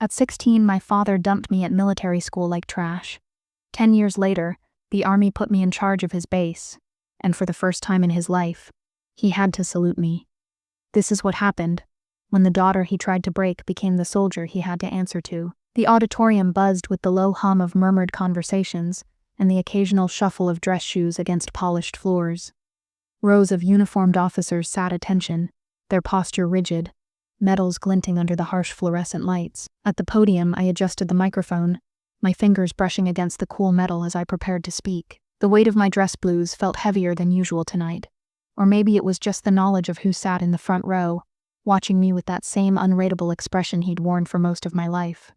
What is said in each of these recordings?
At 16, my father dumped me at military school like trash. 10 years later, the Army put me in charge of his base, and for the first time in his life, he had to salute me. This is what happened when the daughter he tried to break became the soldier he had to answer to. The auditorium buzzed with the low hum of murmured conversations and the occasional shuffle of dress shoes against polished floors. Rows of uniformed officers sat attention, their posture rigid, medals glinting under the harsh fluorescent lights. At the podium, I adjusted the microphone, my fingers brushing against the cool metal as I prepared to speak. The weight of my dress blues felt heavier than usual tonight. Or maybe it was just the knowledge of who sat in the front row, watching me with that same unreadable expression he'd worn for most of my life.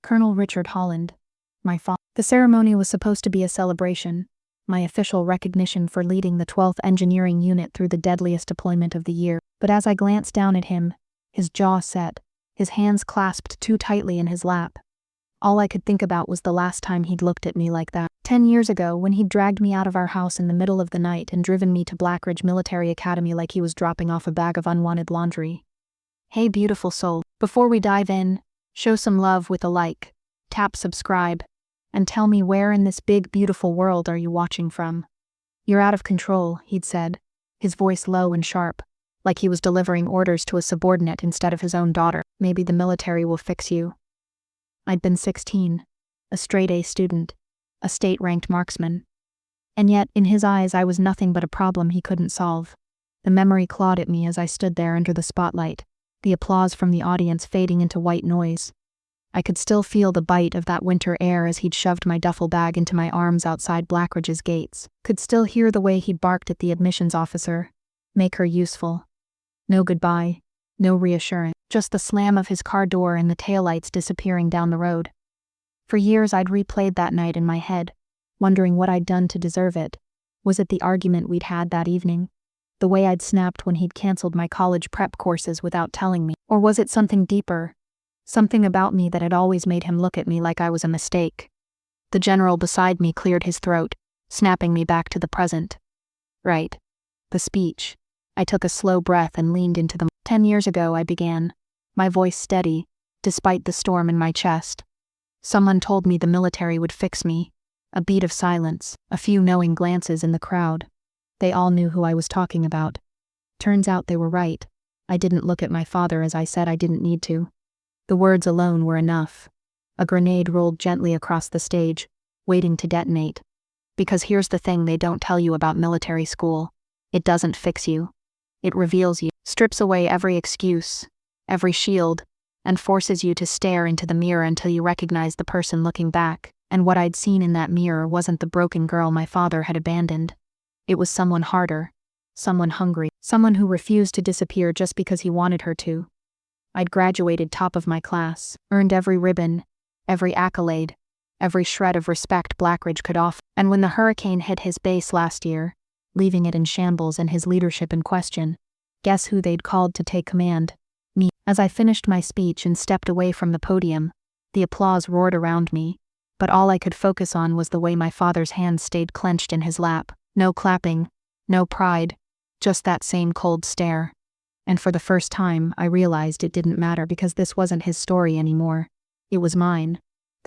Colonel Richard Holland, my father. The ceremony was supposed to be a celebration, my official recognition for leading the 12th Engineering Unit through the deadliest deployment of the year. But as I glanced down at him, his jaw set, his hands clasped too tightly in his lap, all I could think about was the last time he'd looked at me like that. 10 years ago, when he'd dragged me out of our house in the middle of the night and driven me to Blackridge Military Academy like he was dropping off a bag of unwanted laundry. Hey beautiful soul, before we dive in, show some love with a like, tap subscribe, and tell me where in this big beautiful world are you watching from. You're out of control, he'd said, his voice low and sharp, like he was delivering orders to a subordinate instead of his own daughter. Maybe the military will fix you. I'd been 16, a straight-A student, a state-ranked marksman. And yet, in his eyes, I was nothing but a problem he couldn't solve. The memory clawed at me as I stood there under the spotlight, the applause from the audience fading into white noise. I could still feel the bite of that winter air as he'd shoved my duffel bag into my arms outside Blackridge's gates. Could still hear the way he barked at the admissions officer. Make her useful. No goodbye, no reassurance. Just the slam of his car door and the taillights disappearing down the road. For years I'd replayed that night in my head, wondering what I'd done to deserve it. Was it the argument we'd had that evening? The way I'd snapped when he'd canceled my college prep courses without telling me? Or was it something deeper? Something about me that had always made him look at me like I was a mistake. The general beside me cleared his throat, snapping me back to the present. Right. The speech. I took a slow breath and leaned into the 10 years ago, I began, my voice steady, despite the storm in my chest. Someone told me the military would fix me. A beat of silence, a few knowing glances in the crowd. They all knew who I was talking about. Turns out they were right. I didn't look at my father as I said I didn't need to. The words alone were enough. A grenade rolled gently across the stage, waiting to detonate. Because here's the thing they don't tell you about military school. It doesn't fix you. It reveals you, strips away every excuse, every shield, and forces you to stare into the mirror until you recognize the person looking back. And what I'd seen in that mirror wasn't the broken girl my father had abandoned. It was someone harder, someone hungry, someone who refused to disappear just because he wanted her to. I'd graduated top of my class, earned every ribbon, every accolade, every shred of respect Blackridge could offer. And when the hurricane hit his base last year, leaving it in shambles and his leadership in question, guess who they'd called to take command? Me. As I finished my speech and stepped away from the podium, the applause roared around me, but all I could focus on was the way my father's hands stayed clenched in his lap. No clapping, no pride, just that same cold stare. And for the first time, I realized it didn't matter because this wasn't his story anymore. It was mine.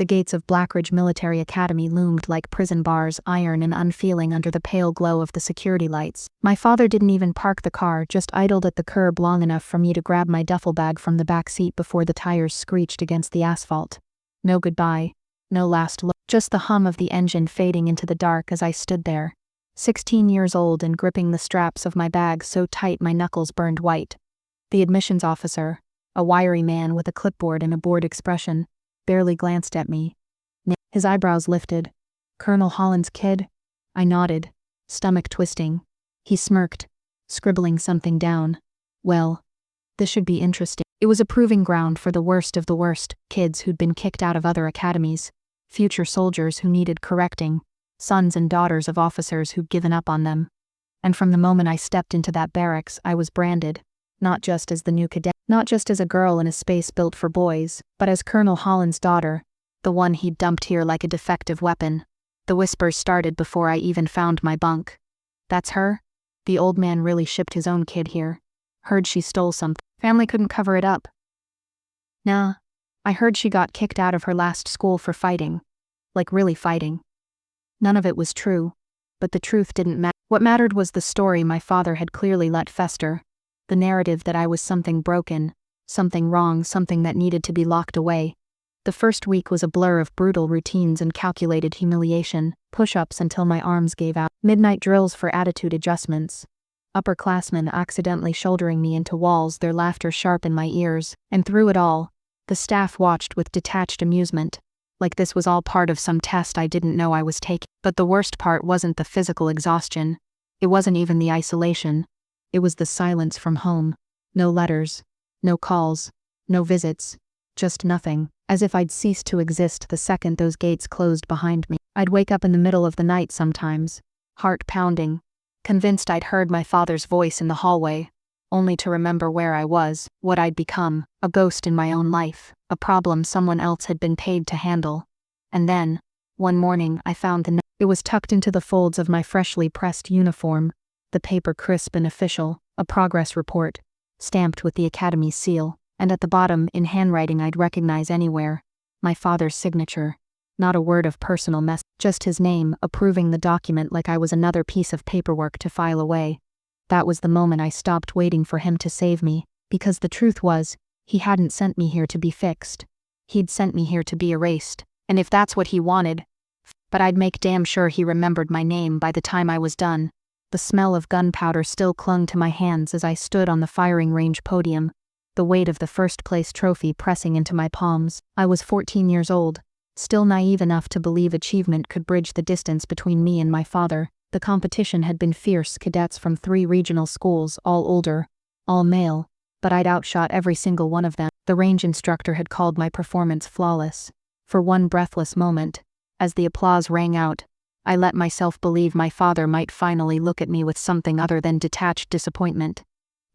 The gates of Blackridge Military Academy loomed like prison bars, iron and unfeeling under the pale glow of the security lights. My father didn't even park the car, just idled at the curb long enough for me to grab my duffel bag from the back seat before the tires screeched against the asphalt. No goodbye, no last look, just the hum of the engine fading into the dark as I stood there, 16 years old and gripping the straps of my bag so tight my knuckles burned white. The admissions officer, a wiry man with a clipboard and a bored expression, barely glanced at me. His eyebrows lifted. Colonel Holland's kid? I nodded, stomach twisting. He smirked, scribbling something down. Well, this should be interesting. It was a proving ground for the worst of the worst, kids who'd been kicked out of other academies, future soldiers who needed correcting, sons and daughters of officers who'd given up on them. And from the moment I stepped into that barracks, I was branded, not just as the new cadet, not just as a girl in a space built for boys, but as Colonel Holland's daughter, the one he'd dumped here like a defective weapon. The whispers started before I even found my bunk. That's her? The old man really shipped his own kid here. Heard she stole something. Family couldn't cover it up. Nah, I heard she got kicked out of her last school for fighting. Like really fighting. None of it was true. But the truth didn't matter. What mattered was the story my father had clearly let fester. The narrative that I was something broken, something wrong, something that needed to be locked away. The first week was a blur of brutal routines and calculated humiliation, push-ups until my arms gave out, midnight drills for attitude adjustments. Upperclassmen accidentally shouldering me into walls, their laughter sharp in my ears, and through it all, the staff watched with detached amusement, like this was all part of some test I didn't know I was taking. But the worst part wasn't the physical exhaustion. It wasn't even the isolation. It was the silence from home. No letters, no calls, no visits, just nothing, as if I'd ceased to exist the second those gates closed behind me. I'd wake up in the middle of the night sometimes, heart pounding, convinced I'd heard my father's voice in the hallway, only to remember where I was, what I'd become, a ghost in my own life, a problem someone else had been paid to handle. And then, one morning I found the note. It was tucked into the folds of my freshly pressed uniform, the paper crisp and official, a progress report, stamped with the Academy's seal, and at the bottom, in handwriting I'd recognize anywhere, my father's signature. Not a word of personal mess, just his name, approving the document like I was another piece of paperwork to file away. That was the moment I stopped waiting for him to save me, because the truth was, he hadn't sent me here to be fixed. He'd sent me here to be erased, and if that's what he wanted, but I'd make damn sure he remembered my name by the time I was done. The smell of gunpowder still clung to my hands as I stood on the firing range podium, the weight of the first-place trophy pressing into my palms. I was 14 years old, still naive enough to believe achievement could bridge the distance between me and my father. The competition had been fierce, cadets from 3 regional schools, all older, all male, but I'd outshot every single one of them. The range instructor had called my performance flawless. For one breathless moment, as the applause rang out, I let myself believe my father might finally look at me with something other than detached disappointment.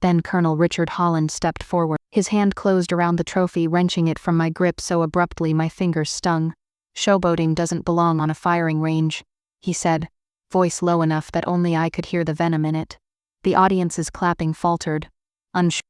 Then Colonel Richard Holland stepped forward. His hand closed around the trophy, wrenching it from my grip so abruptly my fingers stung. "Showboating doesn't belong on a firing range," he said, voice low enough that only I could hear the venom in it. The audience's clapping faltered.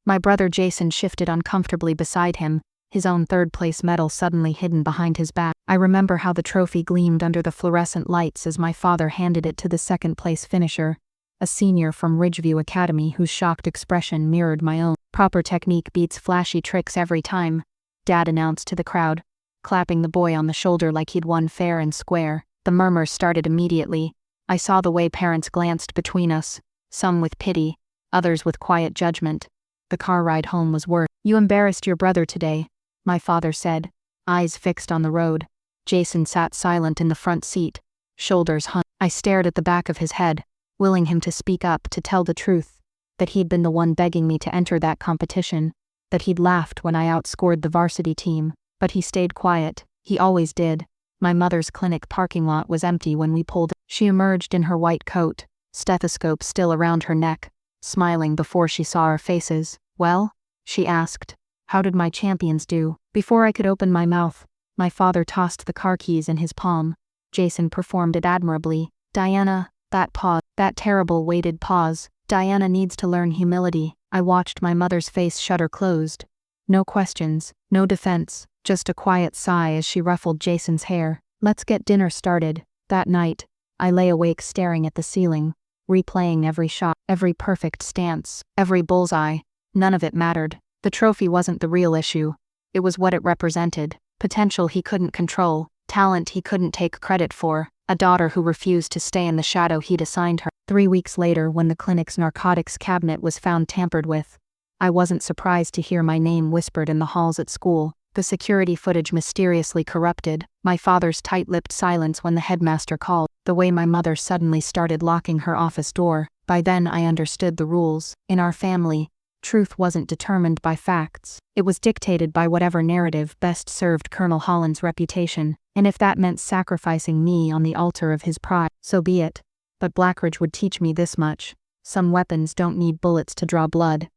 My brother Jason shifted uncomfortably beside him, his own third-place medal suddenly hidden behind his back. I remember how the trophy gleamed under the fluorescent lights as my father handed it to the second-place finisher, a senior from Ridgeview Academy whose shocked expression mirrored my own. "Proper technique beats flashy tricks every time," Dad announced to the crowd, clapping the boy on the shoulder like he'd won fair and square. The murmurs started immediately. I saw the way parents glanced between us, some with pity, others with quiet judgment. The car ride home was worse. "You embarrassed your brother today," my father said, eyes fixed on the road. Jason sat silent in the front seat, shoulders hung. I stared at the back of his head, willing him to speak up, to tell the truth, that he'd been the one begging me to enter that competition, that he'd laughed when I outscored the varsity team, but he stayed quiet. He always did. My mother's clinic parking lot was empty when we pulled. She emerged in her white coat, stethoscope still around her neck, smiling before she saw our faces. "Well?" she asked. "How did my champions do?" Before I could open my mouth, my father tossed the car keys in his palm. Jason performed it admirably. "Diana," that pause, that terrible weighted pause. "Diana needs to learn humility." I watched my mother's face shutter closed. No questions, no defense, just a quiet sigh as she ruffled Jason's hair. "Let's get dinner started." That night, I lay awake staring at the ceiling, replaying every shot, every perfect stance, every bullseye. None of it mattered. The trophy wasn't the real issue. It was what it represented. Potential he couldn't control, talent he couldn't take credit for, a daughter who refused to stay in the shadow he'd assigned her. 3 weeks later, when the clinic's narcotics cabinet was found tampered with, I wasn't surprised to hear my name whispered in the halls at school. The security footage mysteriously corrupted, my father's tight-lipped silence when the headmaster called, the way my mother suddenly started locking her office door. By then I understood the rules. In our family, truth wasn't determined by facts. It was dictated by whatever narrative best served Colonel Holland's reputation, and if that meant sacrificing me on the altar of his pride, so be it. But Blackridge would teach me this much: some weapons don't need bullets to draw blood.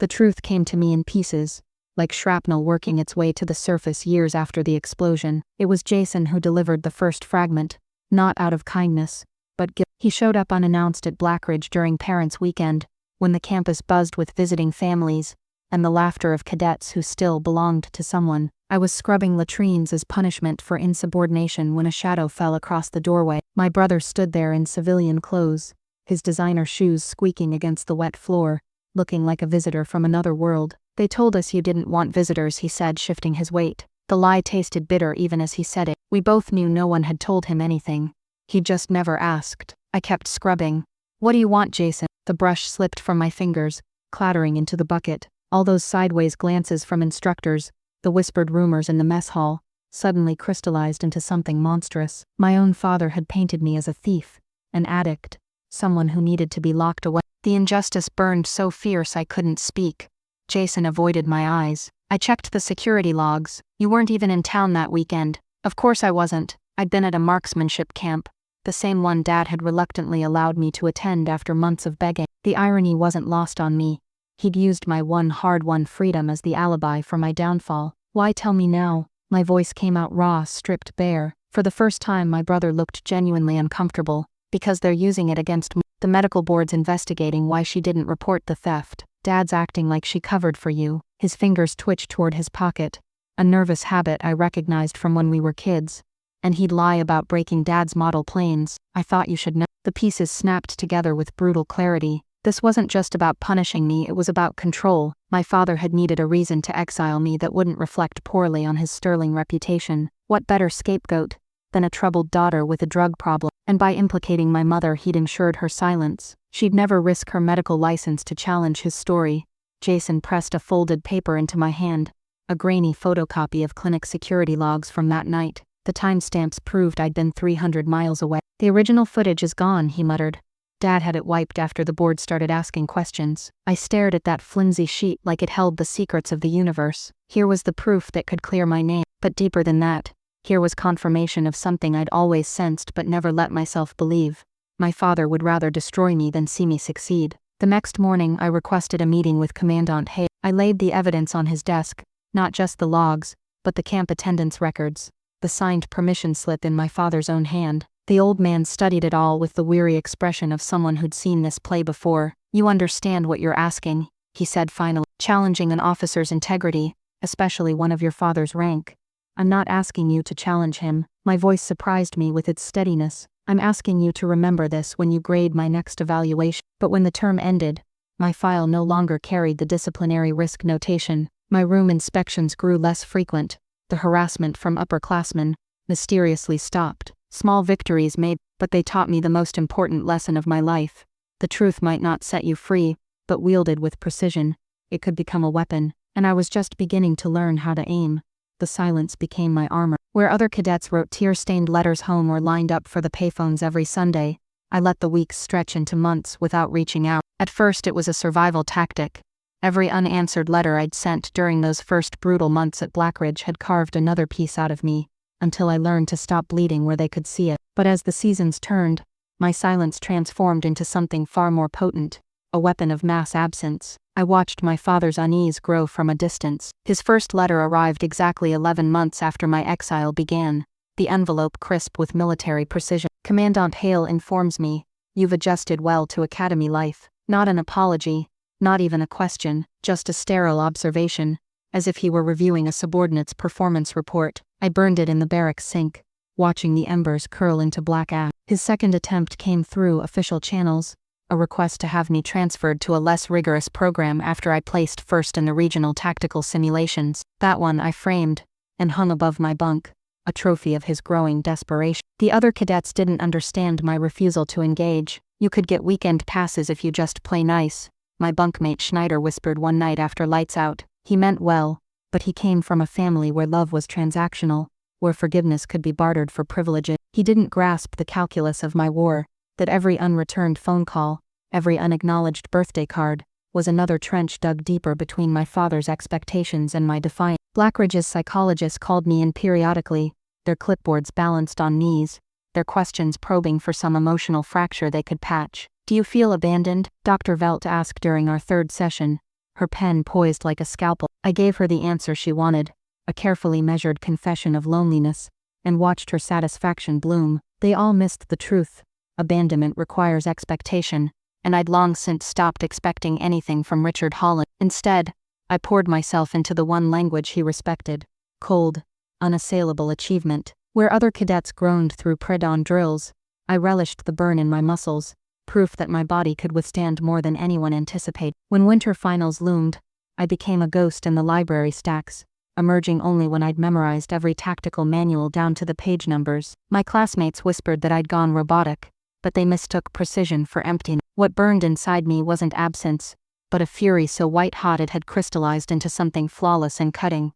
The truth came to me in pieces, like shrapnel working its way to the surface years after the explosion. It was Jason who delivered the first fragment, not out of kindness, but guilt. He showed up unannounced at Blackridge during Parents' Weekend, when the campus buzzed with visiting families, and the laughter of cadets who still belonged to someone. I was scrubbing latrines as punishment for insubordination when a shadow fell across the doorway. My brother stood there in civilian clothes, his designer shoes squeaking against the wet floor, looking like a visitor from another world. "They told us you didn't want visitors," he said, shifting his weight. The lie tasted bitter even as he said it. We both knew no one had told him anything. He just never asked. I kept scrubbing. "What do you want, Jason?" The brush slipped from my fingers, clattering into the bucket. All those sideways glances from instructors, the whispered rumors in the mess hall, suddenly crystallized into something monstrous. My own father had painted me as a thief, an addict, someone who needed to be locked away. The injustice burned so fierce I couldn't speak. Jason avoided my eyes. "I checked the security logs. You weren't even in town that weekend." Of course I wasn't. I'd been at a marksmanship camp, the same one Dad had reluctantly allowed me to attend after months of begging. The irony wasn't lost on me. He'd used my one hard-won freedom as the alibi for my downfall. "Why tell me now?" My voice came out raw, stripped bare. For the first time my brother looked genuinely uncomfortable. "Because they're using it against me. The medical board's investigating why she didn't report the theft. Dad's acting like she covered for you." His fingers twitched toward his pocket, a nervous habit I recognized from when we were kids. "And he'd lie about breaking Dad's model planes. I thought you should know." The pieces snapped together with brutal clarity. This wasn't just about punishing me, it was about control. My father had needed a reason to exile me that wouldn't reflect poorly on his sterling reputation. What better scapegoat than a troubled daughter with a drug problem? And by implicating my mother, he'd ensured her silence. She'd never risk her medical license to challenge his story. Jason pressed a folded paper into my hand, a grainy photocopy of clinic security logs from that night. The timestamps proved I'd been 300 miles away. "The original footage is gone," he muttered. "Dad had it wiped after the board started asking questions." I stared at that flimsy sheet like it held the secrets of the universe. Here was the proof that could clear my name. But deeper than that, here was confirmation of something I'd always sensed but never let myself believe. My father would rather destroy me than see me succeed. The next morning I requested a meeting with Commandant Hale. I laid the evidence on his desk, not just the logs, but the camp attendance records, the signed permission slip in my father's own hand. The old man studied it all with the weary expression of someone who'd seen this play before. "You understand what you're asking," he said finally. "Challenging an officer's integrity, especially one of your father's rank. I'm not asking you to challenge him." My voice surprised me with its steadiness. "I'm asking you to remember this when you grade my next evaluation." But when the term ended, my file no longer carried the disciplinary risk notation. My room inspections grew less frequent. The harassment from upperclassmen mysteriously stopped. Small victories made, but they taught me the most important lesson of my life. The truth might not set you free, but wielded with precision, it could become a weapon. And I was just beginning to learn how to aim. The silence became my armor. Where other cadets wrote tear-stained letters home or lined up for the payphones every Sunday, I let the weeks stretch into months without reaching out. At first it was a survival tactic. Every unanswered letter I'd sent during those first brutal months at Blackridge had carved another piece out of me, until I learned to stop bleeding where they could see it. But as the seasons turned, my silence transformed into something far more potent, a weapon of mass absence. I watched my father's unease grow from a distance. His first letter arrived exactly 11 months after my exile began, the envelope crisp with military precision. "Commandant Hale informs me, you've adjusted well to academy life." Not an apology, not even a question, just a sterile observation, as if he were reviewing a subordinate's performance report. I burned it in the barracks sink, watching the embers curl into black ash. His second attempt came through official channels, a request to have me transferred to a less rigorous program after I placed first in the regional tactical simulations. That one I framed and hung above my bunk, a trophy of his growing desperation. The other cadets didn't understand my refusal to engage. "You could get weekend passes if you just play nice," my bunkmate Schneider whispered one night after lights out. He meant well, but he came from a family where love was transactional, where forgiveness could be bartered for privileges. He didn't grasp the calculus of my war, that every unreturned phone call, every unacknowledged birthday card, was another trench dug deeper between my father's expectations and my defiance. Blackridge's psychologists called me in periodically, their clipboards balanced on knees, their questions probing for some emotional fracture they could patch. "Do you feel abandoned?" Dr. Velt asked during our third session, her pen poised like a scalpel. I gave her the answer she wanted, a carefully measured confession of loneliness, and watched her satisfaction bloom. They all missed the truth. Abandonment requires expectation, and I'd long since stopped expecting anything from Richard Holland. Instead, I poured myself into the one language he respected, Cold, unassailable achievement. Where other cadets groaned through pre-dawn drills, I relished the burn in my muscles, proof that my body could withstand more than anyone anticipated. When winter finals loomed, I became a ghost in the library stacks, emerging only when I'd memorized every tactical manual down to the page numbers. My classmates whispered that I'd gone robotic, but they mistook precision for emptiness. What burned inside me wasn't absence, but a fury so white-hot it had crystallized into something flawless and cutting.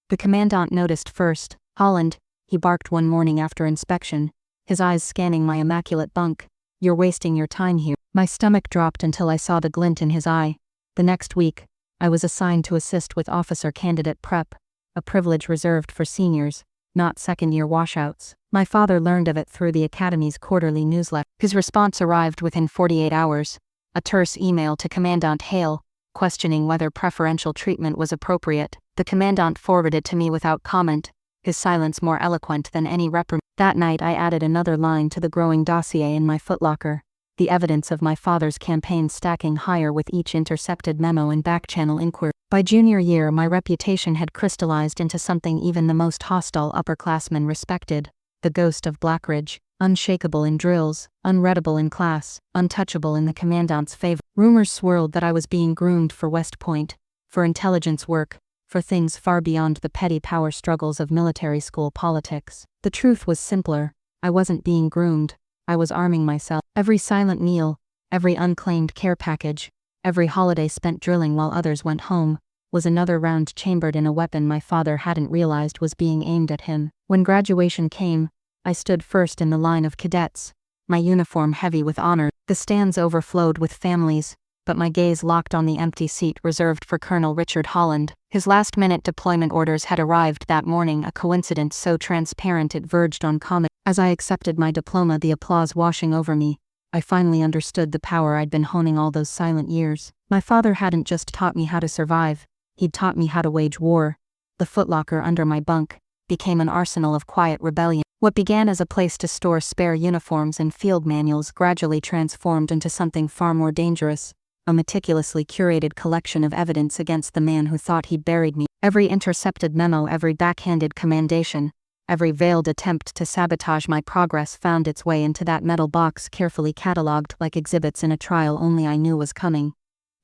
The commandant noticed first. "Holland," he barked one morning after inspection, his eyes scanning my immaculate bunk. "You're wasting your time here." My stomach dropped until I saw the glint in his eye. The next week, I was assigned to assist with officer candidate prep, a privilege reserved for seniors, not second-year washouts. My father learned of it through the Academy's quarterly newsletter. His response arrived within 48 hours, a terse email to Commandant Hale, questioning whether preferential treatment was appropriate. The commandant forwarded to me without comment, his silence more eloquent than any reprimand. That night I added another line to the growing dossier in my footlocker, the evidence of my father's campaign stacking higher with each intercepted memo and back-channel inquiry. By junior year, my reputation had crystallized into something even the most hostile upperclassmen respected: the ghost of Blackridge, unshakable in drills, unreadable in class, untouchable in the commandant's favor. Rumors swirled that I was being groomed for West Point, for intelligence work, for things far beyond the petty power struggles of military school politics. The truth was simpler: I wasn't being groomed, I was arming myself. Every silent meal, every unclaimed care package, every holiday spent drilling while others went home, was another round chambered in a weapon my father hadn't realized was being aimed at him. When graduation came, I stood first in the line of cadets, my uniform heavy with honor. The stands overflowed with families, but my gaze locked on the empty seat reserved for Colonel Richard Holland. His last-minute deployment orders had arrived that morning, a coincidence so transparent it verged on comic. As I accepted my diploma, the applause washing over me, I finally understood the power I'd been honing all those silent years. My father hadn't just taught me how to survive, he'd taught me how to wage war. The footlocker under my bunk became an arsenal of quiet rebellion. What began as a place to store spare uniforms and field manuals gradually transformed into something far more dangerous: a meticulously curated collection of evidence against the man who thought he'd buried me. Every intercepted memo, every backhanded commendation, every veiled attempt to sabotage my progress found its way into that metal box, carefully catalogued like exhibits in a trial only I knew was coming.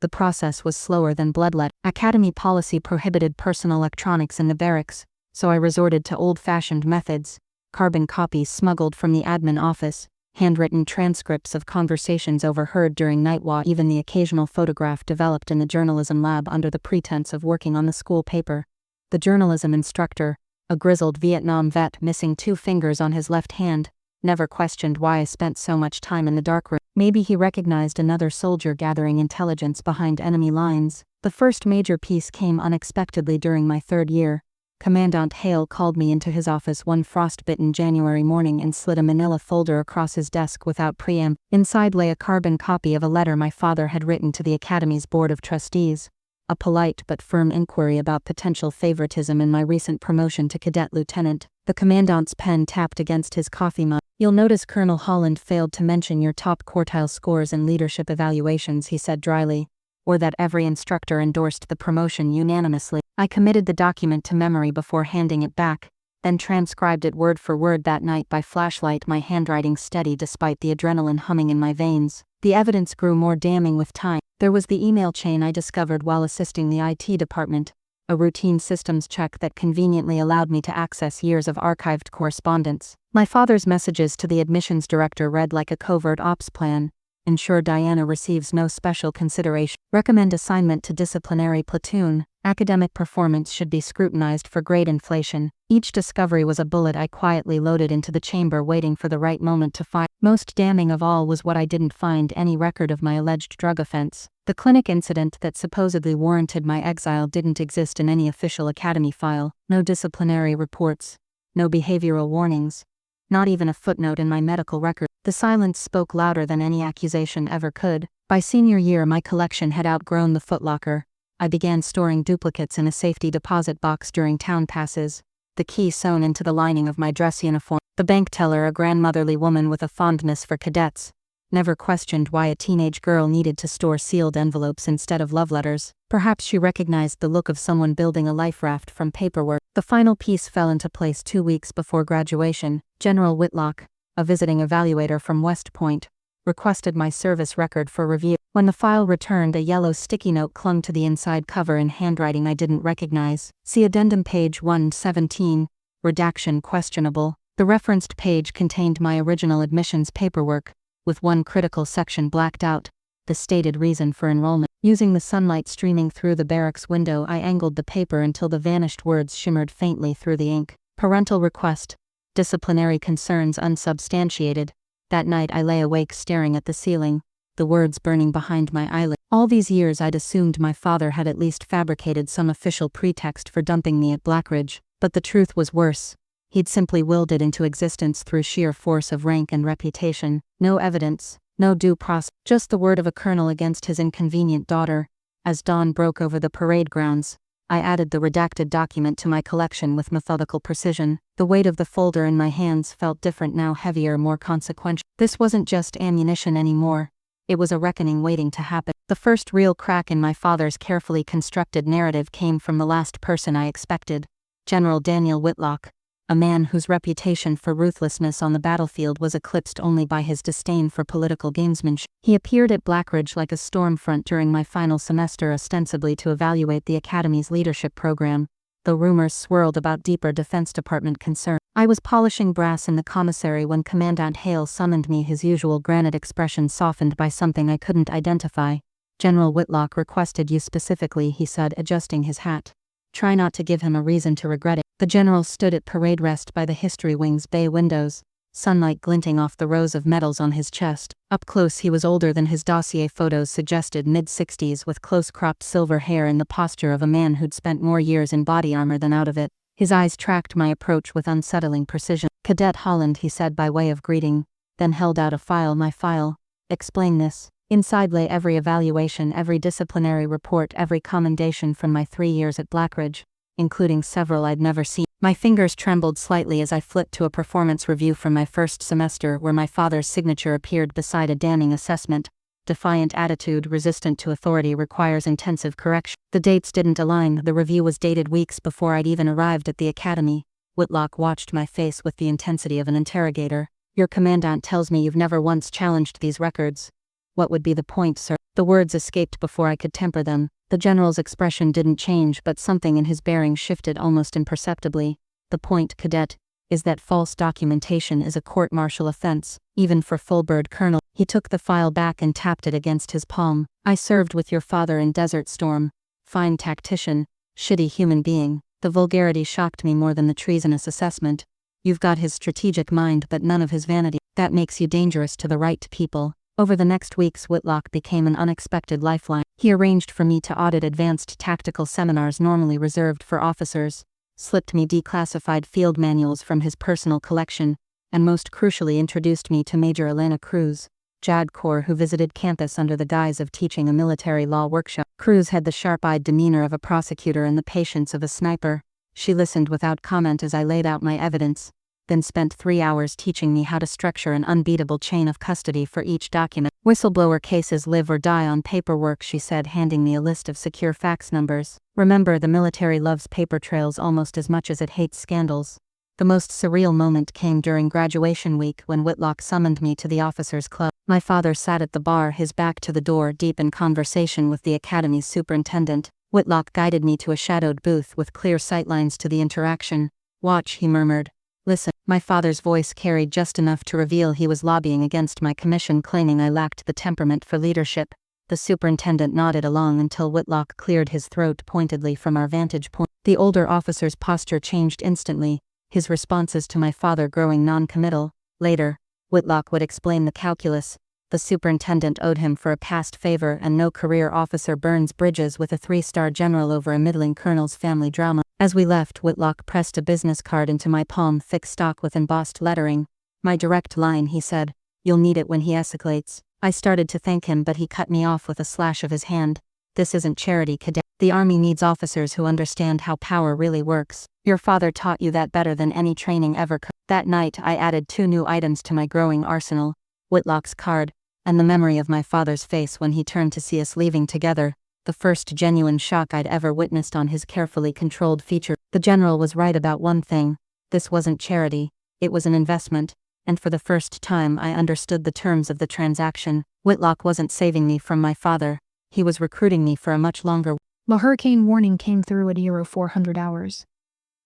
The process was slower than bloodlet. Academy policy prohibited personal electronics in the barracks, so I resorted to old-fashioned methods: carbon copies smuggled from the admin office, handwritten transcripts of conversations overheard during night watch, even the occasional photograph developed in the journalism lab under the pretense of working on the school paper. The journalism instructor, a grizzled Vietnam vet missing 2 fingers on his left hand, never questioned why I spent so much time in the darkroom. Maybe he recognized another soldier gathering intelligence behind enemy lines. The first major piece came unexpectedly during my 3rd year. Commandant Hale called me into his office one frostbitten January morning and slid a manila folder across his desk without preamble. Inside lay a carbon copy of a letter my father had written to the Academy's Board of Trustees, a polite but firm inquiry about potential favoritism in my recent promotion to cadet lieutenant. The commandant's pen tapped against his coffee mug. "You'll notice Colonel Holland failed to mention your top quartile scores in leadership evaluations," he said dryly, "or that every instructor endorsed the promotion unanimously." I committed the document to memory before handing it back, then transcribed it word for word that night by flashlight, my handwriting steady despite the adrenaline humming in my veins. The evidence grew more damning with time. There was the email chain I discovered while assisting the IT department, a routine systems check that conveniently allowed me to access years of archived correspondence. My father's messages to the admissions director read like a covert ops plan: ensure Diana receives no special consideration, recommend assignment to disciplinary platoon, academic performance should be scrutinized for grade inflation. Each discovery was a bullet I quietly loaded into the chamber, waiting for the right moment to fire. Most damning of all was what I didn't find: any record of my alleged drug offense. The clinic incident that supposedly warranted my exile didn't exist in any official academy file. No disciplinary reports, no behavioral warnings, not even a footnote in my medical record. The silence spoke louder than any accusation ever could. By senior year, my collection had outgrown the footlocker. I began storing duplicates in a safety deposit box during town passes, the key sewn into the lining of my dress uniform. The bank teller, a grandmotherly woman with a fondness for cadets, never questioned why a teenage girl needed to store sealed envelopes instead of love letters. Perhaps she recognized the look of someone building a life raft from paperwork. The final piece fell into place 2 weeks before graduation. General Whitlock, a visiting evaluator from West Point, requested my service record for review. When the file returned, a yellow sticky note clung to the inside cover in handwriting I didn't recognize. See addendum page 117, redaction questionable. The referenced page contained my original admissions paperwork, with one critical section blacked out, the stated reason for enrollment. Using the sunlight streaming through the barracks window, I angled the paper until the vanished words shimmered faintly through the ink. Parental request. Disciplinary concerns unsubstantiated. That night I lay awake staring at the ceiling, the words burning behind my eyelid. All these years I'd assumed my father had at least fabricated some official pretext for dumping me at Blackridge, but the truth was worse. He'd simply willed it into existence through sheer force of rank and reputation. No evidence, no due process, just the word of a colonel against his inconvenient daughter. As dawn broke over the parade grounds, I added the redacted document to my collection with methodical precision. The weight of the folder in my hands felt different now, heavier, more consequential. This wasn't just ammunition anymore. It was a reckoning waiting to happen. The first real crack in my father's carefully constructed narrative came from the last person I expected, General Daniel Whitlock, a man whose reputation for ruthlessness on the battlefield was eclipsed only by his disdain for political gamesmanship. He appeared at Blackridge like a storm front during my final semester, ostensibly to evaluate the Academy's leadership program, though rumors swirled about deeper Defense Department concern. I was polishing brass in the commissary when Commandant Hale summoned me, his usual granite expression softened by something I couldn't identify. "General Whitlock requested you specifically," he said, adjusting his hat. "Try not to give him a reason to regret it." The general stood at parade rest by the history wing's bay windows, sunlight glinting off the rows of medals on his chest. Up close he was older than his dossier photos suggested, mid-60s, with close-cropped silver hair and the posture of a man who'd spent more years in body armor than out of it. His eyes tracked my approach with unsettling precision. "Cadet Holland," he said by way of greeting, then held out a file. "My file. Explain this." Inside lay every evaluation, every disciplinary report, every commendation from my 3 years at Blackridge, including several I'd never seen. My fingers trembled slightly as I flipped to a performance review from my first semester where my father's signature appeared beside a damning assessment. "Defiant attitude, resistant to authority, requires intensive correction." The dates didn't align. The review was dated weeks before I'd even arrived at the academy. Whitlock watched my face with the intensity of an interrogator. "Your commandant tells me you've never once challenged these records. What would be the point, sir?" The words escaped before I could temper them. The general's expression didn't change, but something in his bearing shifted almost imperceptibly. "The point, cadet, is that false documentation is a court-martial offense, even for full-bird colonel." He took the file back and tapped it against his palm. "I served with your father in Desert Storm. Fine tactician, shitty human being." The vulgarity shocked me more than the treasonous assessment. "You've got his strategic mind but none of his vanity. That makes you dangerous to the right people." Over the next weeks, Whitlock became an unexpected lifeline. He arranged for me to audit advanced tactical seminars normally reserved for officers, slipped me declassified field manuals from his personal collection, and most crucially introduced me to Major Elena Cruz, JAD Corps, who visited campus under the guise of teaching a military law workshop. Cruz had the sharp-eyed demeanor of a prosecutor and the patience of a sniper. She listened without comment as I laid out my evidence, then spent 3 hours teaching me how to structure an unbeatable chain of custody for each document. "Whistleblower cases live or die on paperwork," she said, handing me a list of secure fax numbers. "Remember, the military loves paper trails almost as much as it hates scandals." The most surreal moment came during graduation week when Whitlock summoned me to the officers' club. My father sat at the bar, his back to the door, deep in conversation with the academy's superintendent. Whitlock guided me to a shadowed booth with clear sightlines to the interaction. "Watch," he murmured. "Listen." My father's voice carried just enough to reveal he was lobbying against my commission, claiming I lacked the temperament for leadership. The superintendent nodded along until Whitlock cleared his throat pointedly from our vantage point. The older officer's posture changed instantly, his responses to my father growing non-committal. Later, Whitlock would explain the calculus. The superintendent owed him for a past favor, and no career officer burns bridges with a 3-star general over a middling colonel's family drama. As we left, Whitlock pressed a business card into my palm, thick stock with embossed lettering. "My direct line," he said. "You'll need it when he escalates." I started to thank him, but he cut me off with a slash of his hand. "This isn't charity, cadet. The Army needs officers who understand how power really works. Your father taught you that better than any training ever could." That night, I added 2 new items to my growing arsenal: Whitlock's card, and the memory of my father's face when he turned to see us leaving together. the first genuine shock I'd ever witnessed on his carefully controlled features. The general was right about one thing. This wasn't charity, it was an investment, and for the first time I understood the terms of the transaction. Whitlock wasn't saving me from my father, he was recruiting me for a much longer. The hurricane warning came through at Euro 400 hours.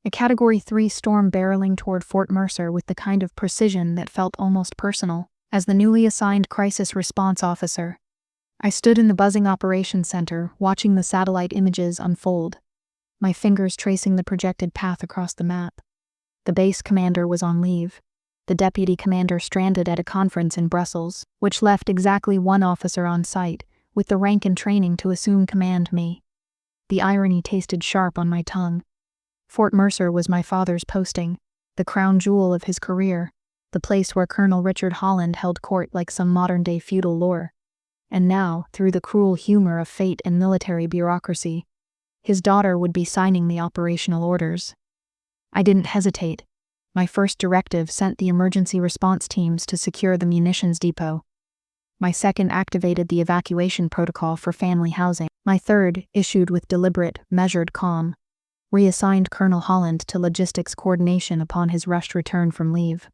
A Category 3 storm barreling toward Fort Mercer with the kind of precision that felt almost personal. As the newly assigned crisis response officer, I stood in the buzzing operations center, watching the satellite images unfold, my fingers tracing the projected path across the map. The base commander was on leave, the deputy commander stranded at a conference in Brussels, which left exactly one officer on site, with the rank and training to assume command me. The irony tasted sharp on my tongue. Fort Mercer was my father's posting, the crown jewel of his career, the place where Colonel Richard Holland held court like some modern-day feudal lord. And now, through the cruel humor of fate and military bureaucracy, his daughter would be signing the operational orders. I didn't hesitate. My first directive sent the emergency response teams to secure the munitions depot. My second activated the evacuation protocol for family housing. My third, issued with deliberate, measured calm, reassigned Colonel Holland to logistics coordination upon his rushed return from leave.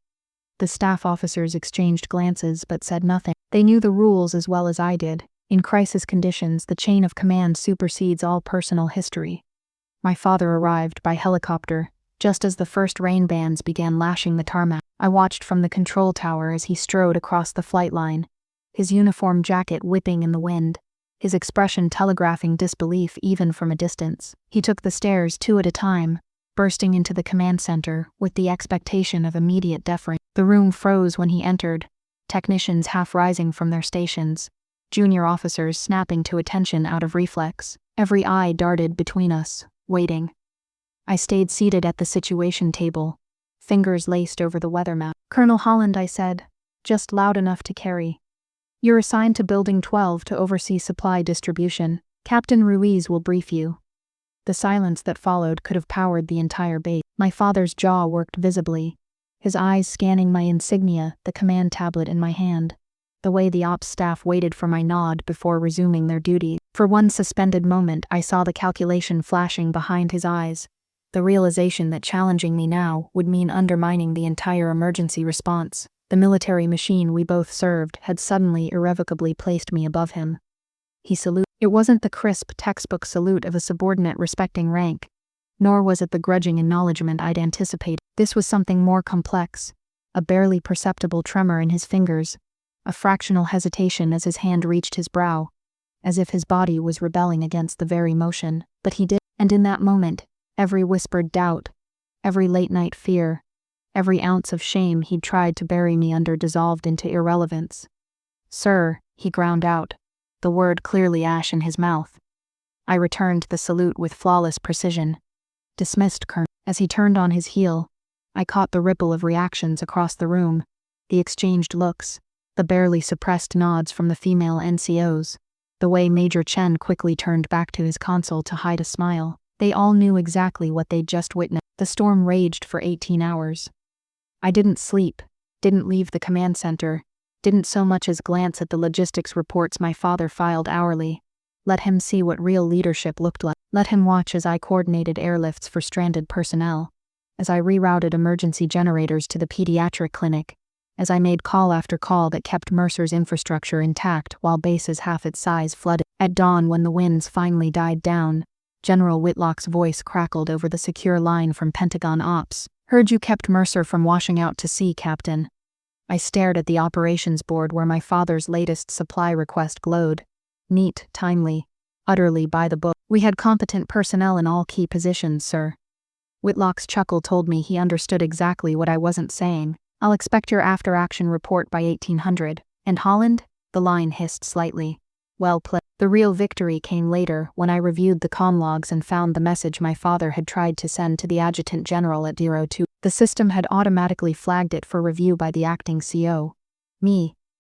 The staff officers exchanged glances but said nothing. They knew the rules as well as I did. In crisis conditions, the chain of command supersedes all personal history. My father arrived by helicopter, just as the first rain bands began lashing the tarmac. I watched from the control tower as he strode across the flight line, his uniform jacket whipping in the wind, his expression telegraphing disbelief even from a distance. He took the stairs 2 at a time, bursting into the command center with the expectation of immediate deference. The room froze when he entered, technicians half rising from their stations, junior officers snapping to attention out of reflex. Every eye darted between us, waiting. I stayed seated at the situation table, fingers laced over the weather map. "Colonel Holland," I said, just loud enough to carry. "You're assigned to Building 12 to oversee supply distribution. Captain Ruiz will brief you." The silence that followed could have powered the entire base. My father's jaw worked visibly, his eyes scanning my insignia, the command tablet in my hand, the way the ops staff waited for my nod before resuming their duty. For one suspended moment I saw the calculation flashing behind his eyes, the realization that challenging me now would mean undermining the entire emergency response. The military machine we both served had suddenly irrevocably placed me above him. He saluted. It wasn't the crisp textbook salute of a subordinate respecting rank, nor was it the grudging acknowledgement I'd anticipated. This was something more complex, a barely perceptible tremor in his fingers, a fractional hesitation as his hand reached his brow, as if his body was rebelling against the very motion. But he did, and in that moment, every whispered doubt, every late-night fear, every ounce of shame he'd tried to bury me under dissolved into irrelevance. "Sir," he ground out, the word clearly ash in his mouth. I returned the salute with flawless precision. "Dismissed, Colonel." As he turned on his heel, I caught the ripple of reactions across the room, the exchanged looks, the barely suppressed nods from the female NCOs, the way Major Chen quickly turned back to his console to hide a smile. They all knew exactly what they'd just witnessed. The storm raged for 18 hours. I didn't sleep, didn't leave the command center, didn't so much as glance at the logistics reports my father filed hourly. Let him see what real leadership looked like. Let him watch as I coordinated airlifts for stranded personnel, as I rerouted emergency generators to the pediatric clinic, as I made call after call that kept Mercer's infrastructure intact while bases half its size flooded. At dawn, when the winds finally died down, General Whitlock's voice crackled over the secure line from Pentagon Ops. "Heard you kept Mercer from washing out to sea, Captain." I stared at the operations board where my father's latest supply request glowed. Neat, timely, utterly by the book. "We had competent personnel in all key positions, sir." Whitlock's chuckle told me he understood exactly what I wasn't saying. "I'll expect your after-action report by 1800. And Holland?" The line hissed slightly. "Well played." The real victory came later when I reviewed the comm logs and found the message my father had tried to send to the adjutant general at Dero 2. The system had automatically flagged it for review by the acting CO.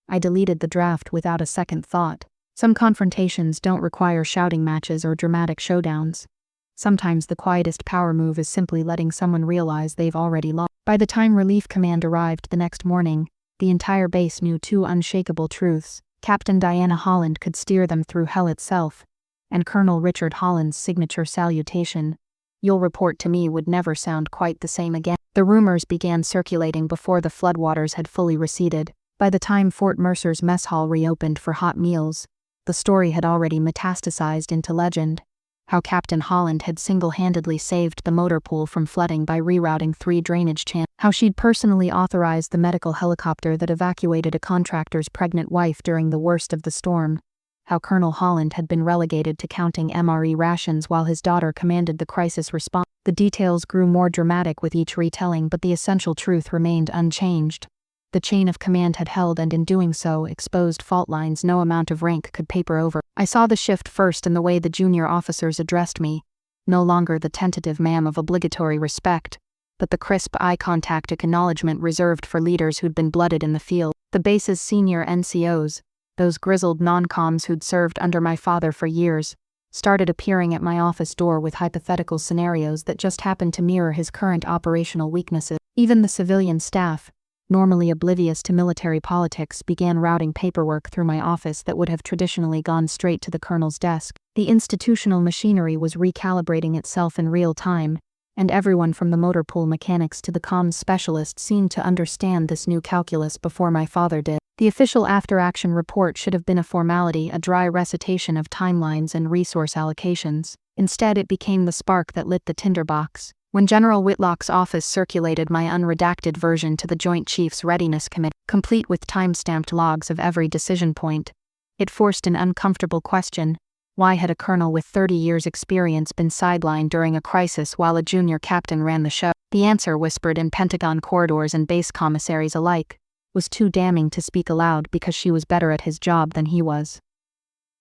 I deleted the draft without a second thought. Some confrontations don't require shouting matches or dramatic showdowns. Sometimes the quietest power move is simply letting someone realize they've already lost. By the time relief command arrived the next morning, the entire base knew two unshakable truths. Captain Diana Holland could steer them through hell itself, and Colonel Richard Holland's signature salutation, "You'll report to me," would never sound quite the same again. The rumors began circulating before the floodwaters had fully receded. By the time Fort Mercer's mess hall reopened for hot meals, the story had already metastasized into legend. How Captain Holland had single-handedly saved the motor pool from flooding by rerouting 3 drainage channels. How she'd personally authorized the medical helicopter that evacuated a contractor's pregnant wife during the worst of the storm. How Colonel Holland had been relegated to counting MRE rations while his daughter commanded the crisis response. The details grew more dramatic with each retelling, but the essential truth remained unchanged. The chain of command had held, and in doing so, exposed fault lines no amount of rank could paper over. I saw the shift first in the way the junior officers addressed me, no longer the tentative ma'am of obligatory respect, but the crisp eye contact acknowledgement reserved for leaders who'd been blooded in the field. The base's senior NCOs, those grizzled non-coms who'd served under my father for years, started appearing at my office door with hypothetical scenarios that just happened to mirror his current operational weaknesses. Even the civilian staff, normally oblivious to military politics, began routing paperwork through my office that would have traditionally gone straight to the colonel's desk. The institutional machinery was recalibrating itself in real time, and everyone from the motor pool mechanics to the comms specialist seemed to understand this new calculus before my father did. The official after-action report should have been a formality, a dry recitation of timelines and resource allocations. Instead, it became the spark that lit the tinderbox. When General Whitlock's office circulated my unredacted version to the Joint Chiefs Readiness Committee, complete with time-stamped logs of every decision point, it forced an uncomfortable question. Why had a colonel with 30 years' experience been sidelined during a crisis while a junior captain ran the show? The answer, whispered in Pentagon corridors and base commissaries alike, was too damning to speak aloud because she was better at his job than he was.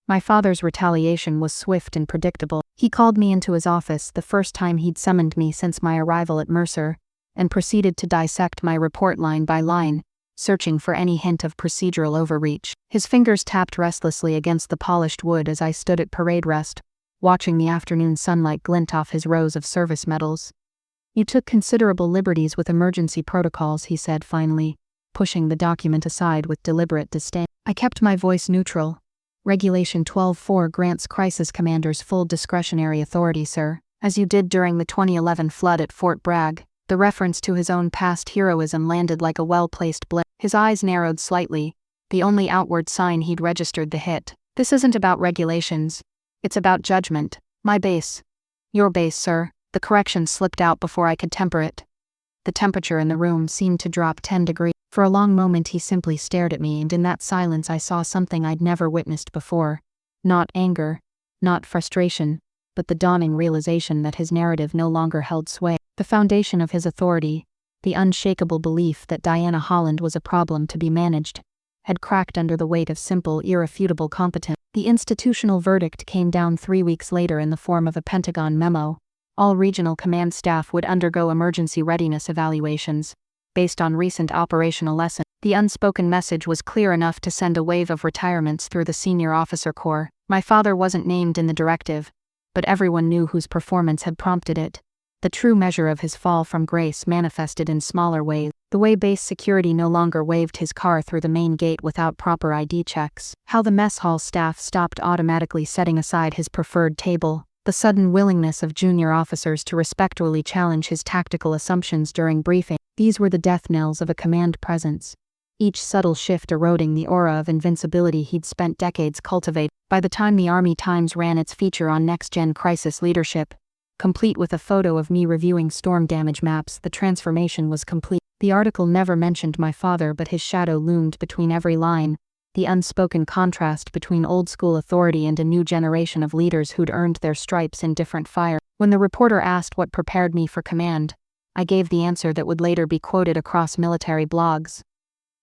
My father's retaliation was swift and predictable. He called me into his office, the first time he'd summoned me since my arrival at Mercer, and proceeded to dissect my report line by line, searching for any hint of procedural overreach. His fingers tapped restlessly against the polished wood as I stood at parade rest, watching the afternoon sunlight glint off his rows of service medals. "You took considerable liberties with emergency protocols," he said finally, pushing the document aside with deliberate disdain. I kept my voice neutral. "Regulation 12.4 grants crisis commanders full discretionary authority, sir, as you did during the 2011 flood at Fort Bragg." The reference to his own past heroism landed like a well-placed blade. His eyes narrowed slightly, the only outward sign he'd registered the hit. "This isn't about regulations. It's about judgment. My base." "Your base, sir." The correction slipped out before I could temper it. The temperature in the room seemed to drop 10 degrees. For a long moment he simply stared at me, and in that silence I saw something I'd never witnessed before. Not anger, not frustration, but the dawning realization that his narrative no longer held sway. The foundation of his authority, the unshakable belief that Diana Holland was a problem to be managed, had cracked under the weight of simple, irrefutable competence. The institutional verdict came down 3 weeks later in the form of a Pentagon memo. All regional command staff would undergo emergency readiness evaluations, based on recent operational lessons. The unspoken message was clear enough to send a wave of retirements through the senior officer corps. My father wasn't named in the directive, but everyone knew whose performance had prompted it. The true measure of his fall from grace manifested in smaller ways. The way base security no longer waved his car through the main gate without proper ID checks. How the mess hall staff stopped automatically setting aside his preferred table. The sudden willingness of junior officers to respectfully challenge his tactical assumptions during briefing. These were the death knells of a command presence, each subtle shift eroding the aura of invincibility he'd spent decades cultivating. By the time the Army Times ran its feature on next-gen crisis leadership, complete with a photo of me reviewing storm damage maps, the transformation was complete. The article never mentioned my father, but his shadow loomed between every line, the unspoken contrast between old-school authority and a new generation of leaders who'd earned their stripes in different fire. When the reporter asked what prepared me for command, I gave the answer that would later be quoted across military blogs.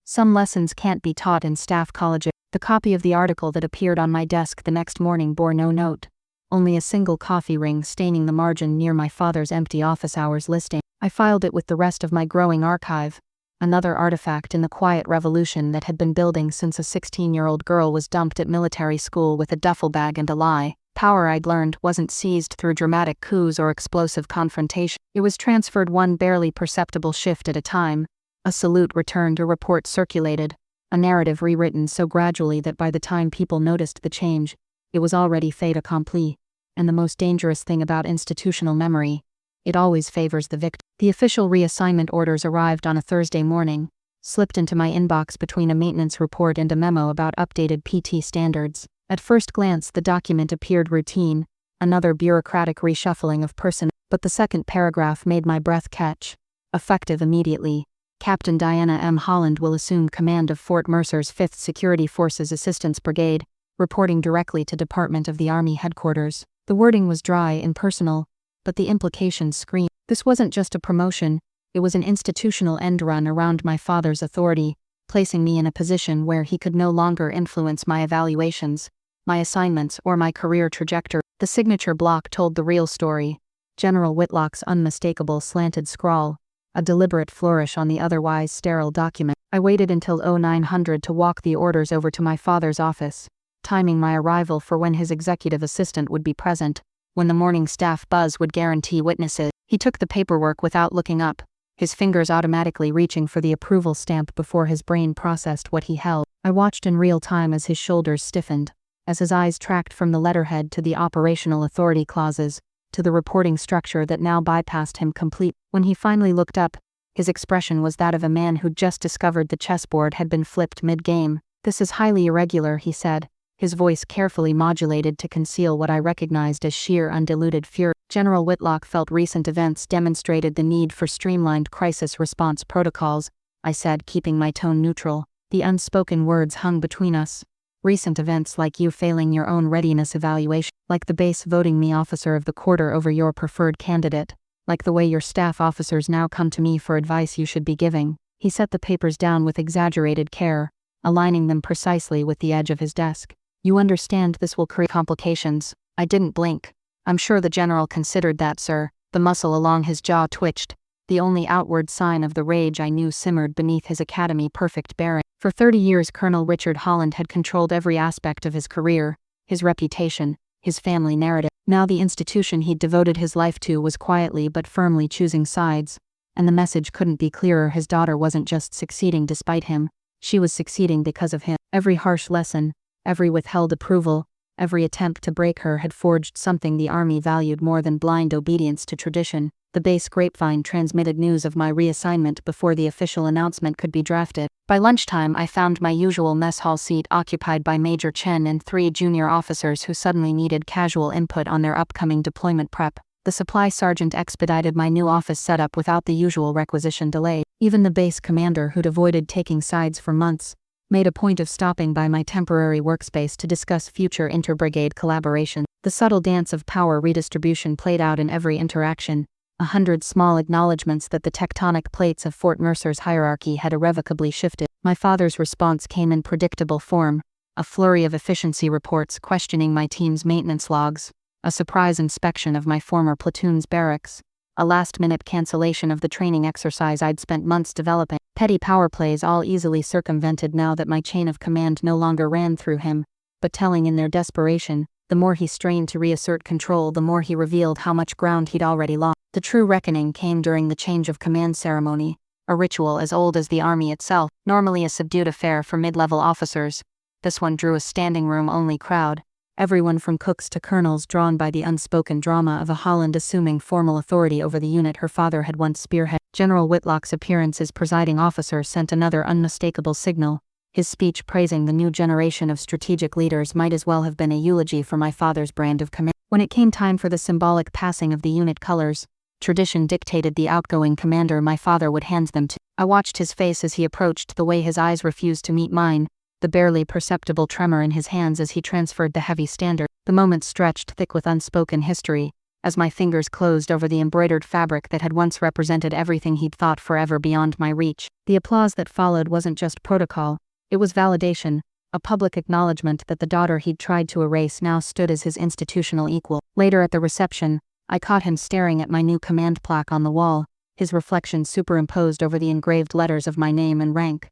"Some lessons can't be taught in staff colleges." The copy of the article that appeared on my desk the next morning bore no note, only a single coffee ring staining the margin near my father's empty office hours listing. I filed it with the rest of my growing archive, another artifact in the quiet revolution that had been building since a 16-year-old girl was dumped at military school with a duffel bag and a lie. Power, I'd learned, wasn't seized through dramatic coups or explosive confrontation. It was transferred one barely perceptible shift at a time. A salute returned, a report circulated, a narrative rewritten so gradually that by the time people noticed the change, It was already fait accompli. And the most dangerous thing about institutional memory, it always favors the victim. The official reassignment orders arrived on a Thursday morning, slipped into my inbox between a maintenance report and a memo about updated PT standards. At first glance, the document appeared routine, another bureaucratic reshuffling of personnel, but the second paragraph made my breath catch. Effective immediately, Captain Diana M. Holland will assume command of Fort Mercer's 5th Security Forces Assistance Brigade, reporting directly to Department of the Army Headquarters. The wording was dry and personal, but the implications screamed. This wasn't just a promotion, it was an institutional end run around my father's authority, placing me in a position where he could no longer influence my evaluations, my assignments, or my career trajectory. The signature block told the real story. General Whitlock's unmistakable slanted scrawl, a deliberate flourish on the otherwise sterile document. I waited until 0900 to walk the orders over to my father's office, timing my arrival for when his executive assistant would be present, when the morning staff buzz would guarantee witnesses. He took the paperwork without looking up, his fingers automatically reaching for the approval stamp before his brain processed what he held. I watched in real time as his shoulders stiffened, as his eyes tracked from the letterhead to the operational authority clauses, to the reporting structure that now bypassed him complete. When he finally looked up, his expression was that of a man who'd just discovered the chessboard had been flipped mid-game. "This is highly irregular," he said, his voice carefully modulated to conceal what I recognized as sheer undiluted fury. General Whitlock felt recent events demonstrated the need for streamlined crisis response protocols, I said, keeping my tone neutral. The unspoken words hung between us. Recent events like you failing your own readiness evaluation, like the base voting me officer of the quarter over your preferred candidate, like the way your staff officers now come to me for advice you should be giving. He set the papers down with exaggerated care, aligning them precisely with the edge of his desk. "You understand this will create complications." I didn't blink. "I'm sure the general considered that, sir." The muscle along his jaw twitched, the only outward sign of the rage I knew simmered beneath his academy perfect bearing. For 30 years Colonel Richard Holland had controlled every aspect of his career, his reputation, his family narrative. Now the institution he'd devoted his life to was quietly but firmly choosing sides, and the message couldn't be clearer. His daughter wasn't just succeeding despite him, she was succeeding because of him. Every harsh lesson, every withheld approval, every attempt to break her had forged something the Army valued more than blind obedience to tradition. The base grapevine transmitted news of my reassignment before the official announcement could be drafted. By lunchtime I found my usual mess hall seat occupied by Major Chen and 3 junior officers who suddenly needed casual input on their upcoming deployment prep. The supply sergeant expedited my new office setup without the usual requisition delay. Even the base commander, who'd avoided taking sides for months, made a point of stopping by my temporary workspace to discuss future inter-brigade collaboration. The subtle dance of power redistribution played out in every interaction, 100 small acknowledgments that the tectonic plates of Fort Mercer's hierarchy had irrevocably shifted. My father's response came in predictable form, a flurry of efficiency reports questioning my team's maintenance logs, a surprise inspection of my former platoon's barracks, a last-minute cancellation of the training exercise I'd spent months developing. Petty power plays all easily circumvented now that my chain of command no longer ran through him, but telling in their desperation, the more he strained to reassert control, the more he revealed how much ground he'd already lost. The true reckoning came during the change of command ceremony, a ritual as old as the Army itself. Normally a subdued affair for mid-level officers, this one drew a standing room-only crowd, everyone from cooks to colonels drawn by the unspoken drama of a Holland assuming formal authority over the unit her father had once spearheaded. General Whitlock's appearance as presiding officer sent another unmistakable signal. His speech praising the new generation of strategic leaders might as well have been a eulogy for my father's brand of command. When it came time for the symbolic passing of the unit colors, tradition dictated the outgoing commander my father would hand them to. I watched his face as he approached, the way his eyes refused to meet mine, the barely perceptible tremor in his hands as he transferred the heavy standard. The moment stretched thick with unspoken history, as my fingers closed over the embroidered fabric that had once represented everything he'd thought forever beyond my reach. The applause that followed wasn't just protocol, it was validation, a public acknowledgement that the daughter he'd tried to erase now stood as his institutional equal. Later at the reception, I caught him staring at my new command plaque on the wall, his reflection superimposed over the engraved letters of my name and rank.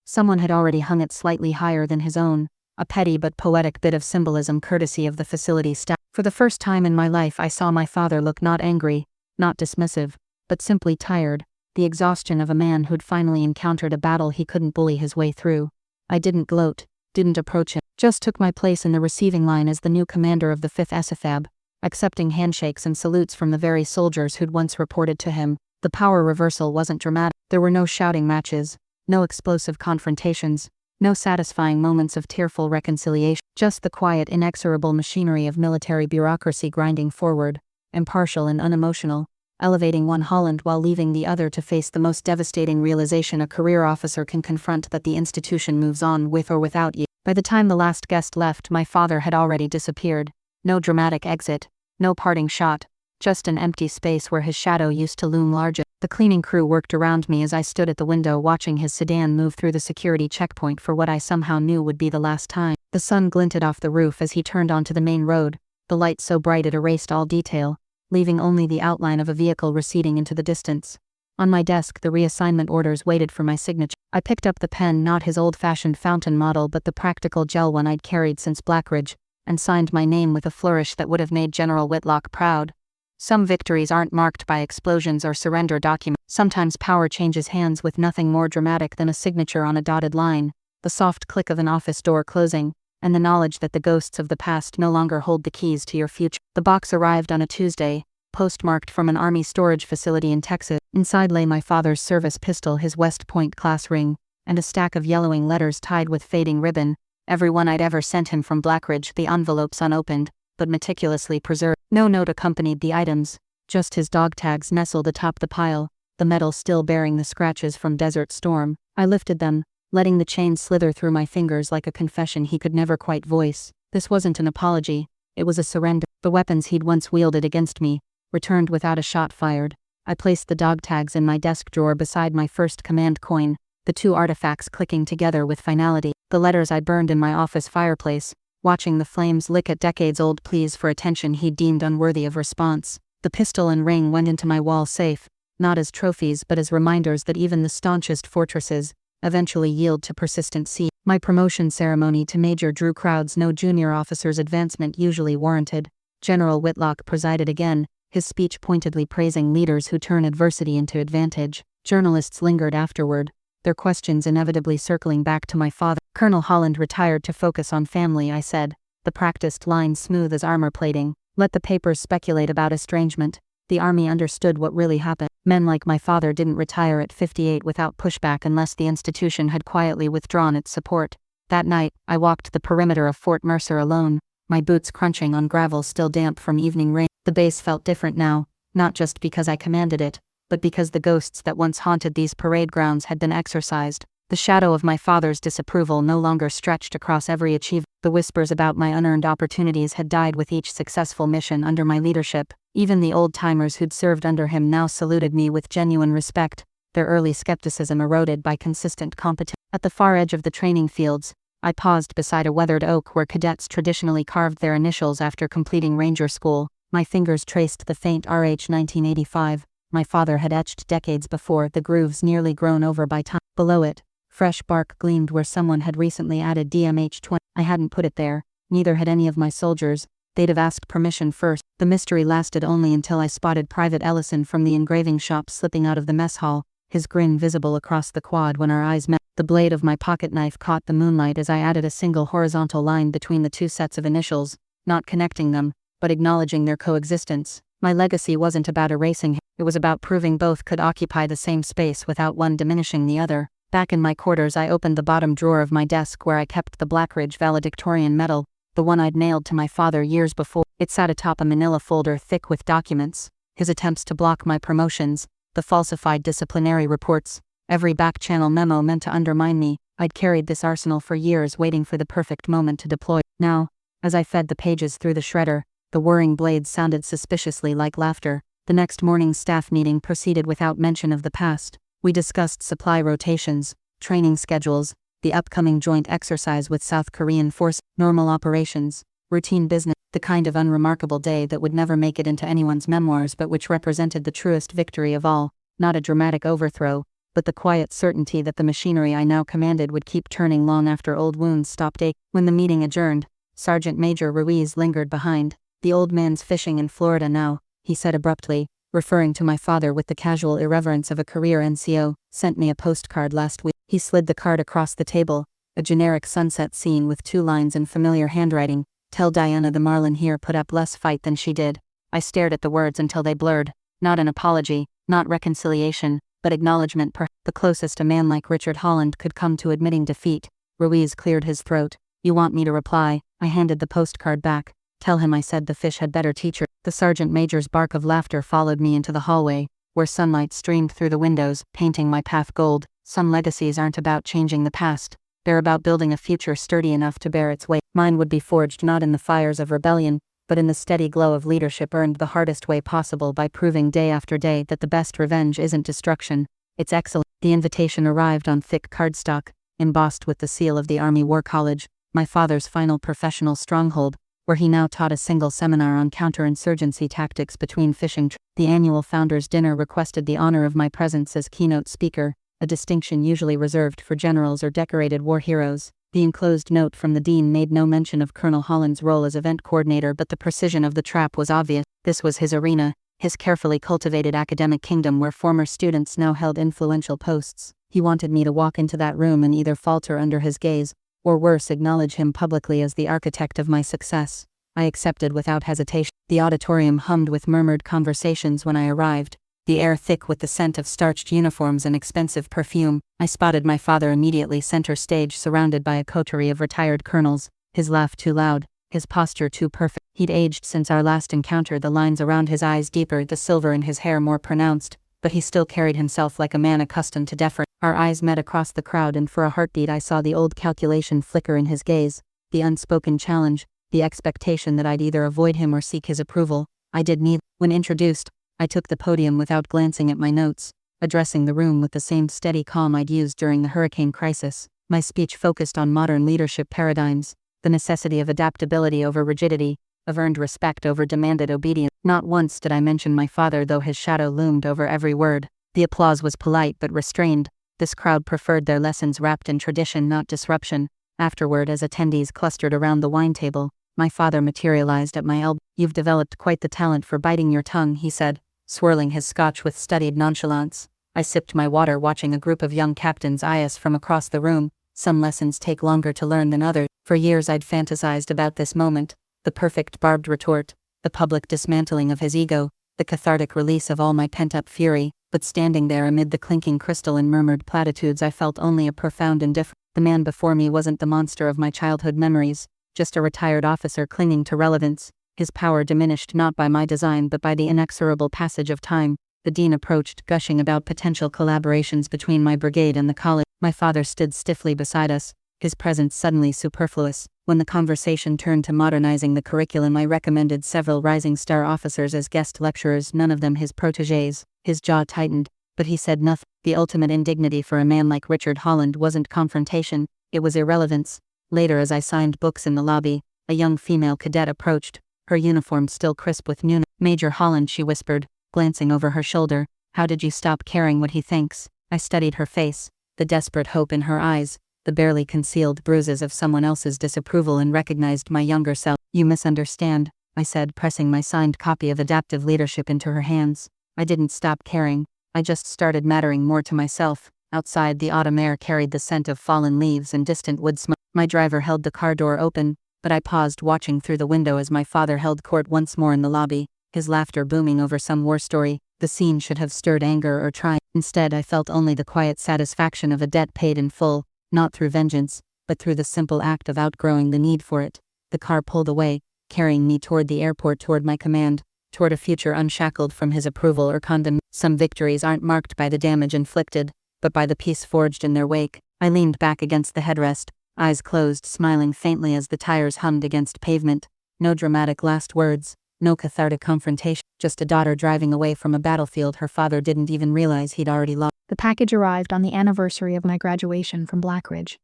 Someone had already hung it slightly higher than his own, a petty but poetic bit of symbolism courtesy of the facility staff. For the first time in my life I saw my father look not angry, not dismissive, but simply tired, the exhaustion of a man who'd finally encountered a battle he couldn't bully his way through. I didn't gloat, didn't approach him, just took my place in the receiving line as the new commander of the 5th SFAB, accepting handshakes and salutes from the very soldiers who'd once reported to him. The power reversal wasn't dramatic. There were no shouting matches, no explosive confrontations, no satisfying moments of tearful reconciliation, just the quiet, inexorable machinery of military bureaucracy grinding forward, impartial and unemotional, elevating one Holland while leaving the other to face the most devastating realization a career officer can confront, that the institution moves on with or without you. By the time the last guest left, my father had already disappeared. No dramatic exit, no parting shot, just an empty space where his shadow used to loom large. The cleaning crew worked around me as I stood at the window watching his sedan move through the security checkpoint for what I somehow knew would be the last time. The sun glinted off the roof as he turned onto the main road, the light so bright it erased all detail, leaving only the outline of a vehicle receding into the distance. On my desk, the reassignment orders waited for my signature. I picked up the pen, not his old-fashioned fountain model but the practical gel one I'd carried since Blackridge, and signed my name with a flourish that would have made General Whitlock proud. Some victories aren't marked by explosions or surrender documents. Sometimes power changes hands with nothing more dramatic than a signature on a dotted line, the soft click of an office door closing, and the knowledge that the ghosts of the past no longer hold the keys to your future. The box arrived on a Tuesday, postmarked from an Army storage facility in Texas. Inside lay my father's service pistol, his West Point class ring, and a stack of yellowing letters tied with fading ribbon, every one I'd ever sent him from Blackridge, the envelopes unopened, but meticulously preserved. No note accompanied the items, just his dog tags nestled atop the pile, the metal still bearing the scratches from Desert Storm. I lifted them, letting the chain slither through my fingers like a confession he could never quite voice. This wasn't an apology, it was a surrender. The weapons he'd once wielded against me returned without a shot fired. I placed the dog tags in my desk drawer beside my first command coin, the two artifacts clicking together with finality. The letters I burned in my office fireplace, watching the flames lick at decades-old pleas for attention he'd deemed unworthy of response. The pistol and ring went into my wall safe, not as trophies but as reminders that even the staunchest fortresses eventually yield to persistent siege. My promotion ceremony to major drew crowds no junior officer's advancement usually warranted. General Whitlock presided again, his speech pointedly praising leaders who turn adversity into advantage. Journalists lingered afterward, their questions inevitably circling back to my father. Colonel Holland retired to focus on family, I said, the practiced line smooth as armor plating. Let the papers speculate about estrangement. The Army understood what really happened. Men like my father didn't retire at 58 without pushback unless the institution had quietly withdrawn its support. That night, I walked the perimeter of Fort Mercer alone, my boots crunching on gravel still damp from evening rain. The base felt different now, not just because I commanded it, but because the ghosts that once haunted these parade grounds had been exorcised. The shadow of my father's disapproval no longer stretched across every achievement. The whispers about my unearned opportunities had died with each successful mission under my leadership. Even the old-timers who'd served under him now saluted me with genuine respect, their early skepticism eroded by consistent competence. At the far edge of the training fields, I paused beside a weathered oak where cadets traditionally carved their initials after completing Ranger School. My fingers traced the faint RH 1985, my father had etched decades before, the grooves nearly grown over by time. Below it, fresh bark gleamed where someone had recently added DMH-20. I hadn't put it there, neither had any of my soldiers. They'd have asked permission first. The mystery lasted only until I spotted Private Ellison from the engraving shop slipping out of the mess hall, his grin visible across the quad when our eyes met. The blade of my pocket knife caught the moonlight as I added a single horizontal line between the two sets of initials, not connecting them, but acknowledging their coexistence. My legacy wasn't about erasing him, it was about proving both could occupy the same space without one diminishing the other. Back in my quarters, I opened the bottom drawer of my desk where I kept the Blackridge valedictorian medal, the one I'd nailed to my father years before. It sat atop a manila folder thick with documents, his attempts to block my promotions, the falsified disciplinary reports, every back-channel memo meant to undermine me. I'd carried this arsenal for years, waiting for the perfect moment to deploy. Now, as I fed the pages through the shredder, the whirring blades sounded suspiciously like laughter. The next morning's staff meeting proceeded without mention of the past. We discussed supply rotations, training schedules, the upcoming joint exercise with South Korean force, normal operations, routine business, the kind of unremarkable day that would never make it into anyone's memoirs but which represented the truest victory of all, not a dramatic overthrow, but the quiet certainty that the machinery I now commanded would keep turning long after old wounds stopped aching. When the meeting adjourned, Sergeant Major Ruiz lingered behind. The old man's fishing in Florida now, he said abruptly, referring to my father with the casual irreverence of a career NCO, sent me a postcard last week. He slid the card across the table, A generic sunset scene with 2 lines in familiar handwriting. Tell Diana the Marlin here put up less fight than she did. I stared at the words until they blurred. Not an apology, not reconciliation, but acknowledgement, the closest a man like Richard Holland could come to admitting defeat. Ruiz cleared his throat. You want me to reply? I handed the postcard back. Tell him I said the fish had better teach her. The sergeant major's bark of laughter followed me into the hallway, where sunlight streamed through the windows, painting my path gold. Some legacies aren't about changing the past. They're about building a future sturdy enough to bear its weight. Mine would be forged not in the fires of rebellion, but in the steady glow of leadership earned the hardest way possible by proving day after day that the best revenge isn't destruction, it's excellence. The invitation arrived on thick cardstock, embossed with the seal of the Army War College, my father's final professional stronghold, where he now taught a single seminar on counterinsurgency tactics between fishing trips. The annual Founders' Dinner requested the honor of my presence as keynote speaker, a distinction usually reserved for generals or decorated war heroes. The enclosed note from the dean made no mention of Colonel Holland's role as event coordinator, but the precision of the trap was obvious. This was his arena, his carefully cultivated academic kingdom where former students now held influential posts. He wanted me to walk into that room and either falter under his gaze, or worse, acknowledge him publicly as the architect of my success. I accepted without hesitation. The auditorium hummed with murmured conversations when I arrived, the air thick with the scent of starched uniforms and expensive perfume. I spotted my father immediately center stage, surrounded by a coterie of retired colonels, his laugh too loud, his posture too perfect. He'd aged since our last encounter, the lines around his eyes deeper, the silver in his hair more pronounced, but he still carried himself like a man accustomed to deference. Our eyes met across the crowd, and for a heartbeat I saw the old calculation flicker in his gaze, the unspoken challenge, the expectation that I'd either avoid him or seek his approval. I did neither. When introduced, I took the podium without glancing at my notes, addressing the room with the same steady calm I'd used during the hurricane crisis. My speech focused on modern leadership paradigms, the necessity of adaptability over rigidity, of earned respect over demanded obedience. Not once did I mention my father, though his shadow loomed over every word. The applause was polite but restrained. This crowd preferred their lessons wrapped in tradition, not disruption. Afterward, as attendees clustered around the wine table, my father materialized at my elbow. You've developed quite the talent for biting your tongue, he said, swirling his scotch with studied nonchalance. I sipped my water, watching a group of young captains eye us from across the room. Some lessons take longer to learn than others. For years I'd fantasized about this moment, the perfect barbed retort, the public dismantling of his ego, the cathartic release of all my pent-up fury, but standing there amid the clinking crystal and murmured platitudes, I felt only a profound indifference. The man before me wasn't the monster of my childhood memories, just a retired officer clinging to relevance, his power diminished not by my design but by the inexorable passage of time. The dean approached, gushing about potential collaborations between my brigade and the college. My father stood stiffly beside us, his presence suddenly superfluous. When the conversation turned to modernizing the curriculum, I recommended several rising star officers as guest lecturers, none of them his protégés. His jaw tightened, but he said nothing. The ultimate indignity for a man like Richard Holland wasn't confrontation, it was irrelevance. Later, as I signed books in the lobby, a young female cadet approached, her uniform still crisp with newness. Major Holland, she whispered, glancing over her shoulder, how did you stop caring what he thinks? I studied her face, the desperate hope in her eyes, the barely concealed bruises of someone else's disapproval, and recognized my younger self. You misunderstand, I said, pressing my signed copy of Adaptive Leadership into her hands. I didn't stop caring, I just started mattering more to myself. Outside, the autumn air carried the scent of fallen leaves and distant wood smoke. My driver held the car door open, but I paused, watching through the window as my father held court once more in the lobby, his laughter booming over some war story. The scene should have stirred anger or triumph. Instead, I felt only the quiet satisfaction of a debt paid in full, not through vengeance, but through the simple act of outgrowing the need for it. The car pulled away, carrying me toward the airport, toward my command, toward a future unshackled from his approval or condemnation. Some victories aren't marked by the damage inflicted, but by the peace forged in their wake. I leaned back against the headrest, eyes closed, smiling faintly as the tires hummed against pavement. No dramatic last words, no cathartic confrontation, just a daughter driving away from a battlefield her father didn't even realize he'd already lost. The package arrived on the anniversary of my graduation from Blackridge,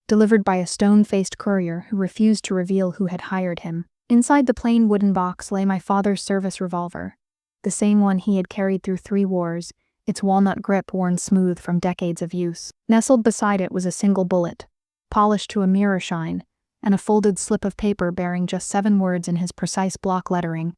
delivered by a stone-faced courier who refused to reveal who had hired him. Inside the plain wooden box lay my father's service revolver, the same one he had carried through 3 wars, its walnut grip worn smooth from decades of use. Nestled beside it was a single bullet, polished to a mirror shine, and a folded slip of paper bearing just 7 words in his precise block lettering.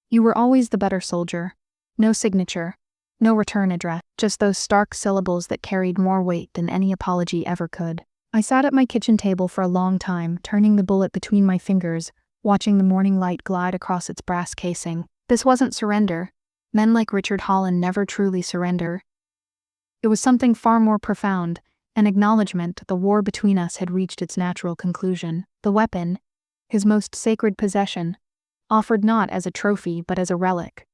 You were always the better soldier. No signature, no return address, just those stark syllables that carried more weight than any apology ever could. I sat at my kitchen table for a long time, turning the bullet between my fingers, watching the morning light glide across its brass casing. This wasn't surrender. Men like Richard Holland never truly surrender. It was something far more profound, an acknowledgement that the war between us had reached its natural conclusion. The weapon, his most sacred possession, offered not as a trophy but as a relic.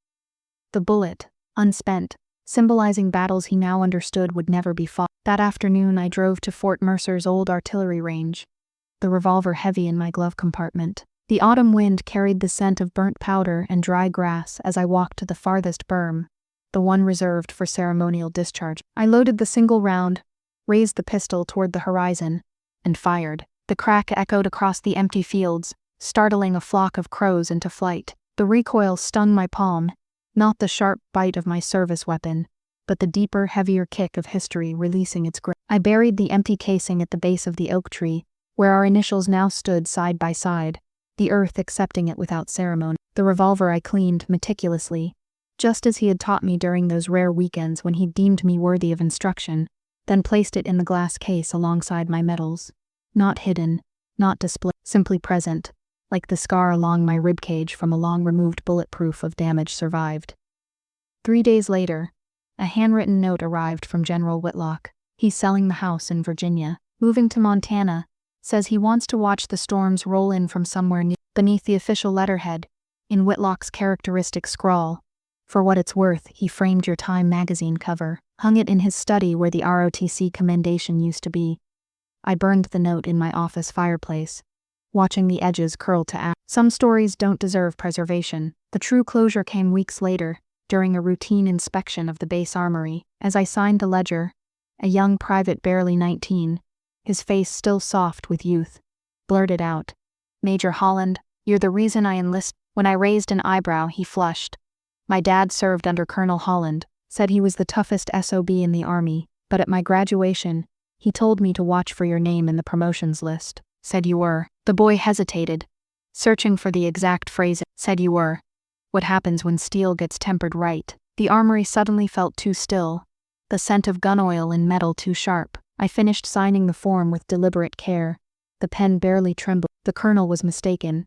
The bullet, unspent, symbolizing battles he now understood would never be fought. That afternoon I drove to Fort Mercer's old artillery range, the revolver heavy in my glove compartment. The autumn wind carried the scent of burnt powder and dry grass as I walked to the farthest berm, the one reserved for ceremonial discharge. I loaded the single round, raised the pistol toward the horizon, and fired. The crack echoed across the empty fields, startling a flock of crows into flight. The recoil stung my palm, not the sharp bite of my service weapon, but the deeper, heavier kick of history releasing its grip. I buried the empty casing at the base of the oak tree, where our initials now stood side by side, the earth accepting it without ceremony. The revolver I cleaned meticulously, just as he had taught me during those rare weekends when he deemed me worthy of instruction, then placed it in the glass case alongside my medals. Not hidden, not displayed, simply present, like the scar along my ribcage from a long-removed bulletproof of damage survived. 3 days later, a handwritten note arrived from General Whitlock. He's selling the house in Virginia, moving to Montana, says he wants to watch the storms roll in from somewhere new. Beneath the official letterhead, in Whitlock's characteristic scrawl, "For what it's worth, he framed your Time magazine cover, hung it in his study where the ROTC commendation used to be." I burned the note in my office fireplace, watching the edges curl to ash. Some stories don't deserve preservation. The true closure came weeks later, during a routine inspection of the base armory. As I signed the ledger, a young private barely 19, his face still soft with youth, blurted out, "Major Holland, you're the reason I enlisted." When I raised an eyebrow, he flushed. "My dad served under Colonel Holland, said he was the toughest SOB in the army, but at my graduation, he told me to watch for your name in the promotions list. Said you were." The boy hesitated, searching for the exact phrase. "Said you were. What happens when steel gets tempered right?" The armory suddenly felt too still, the scent of gun oil and metal too sharp. I finished signing the form with deliberate care, the pen barely trembled. "The colonel was mistaken,"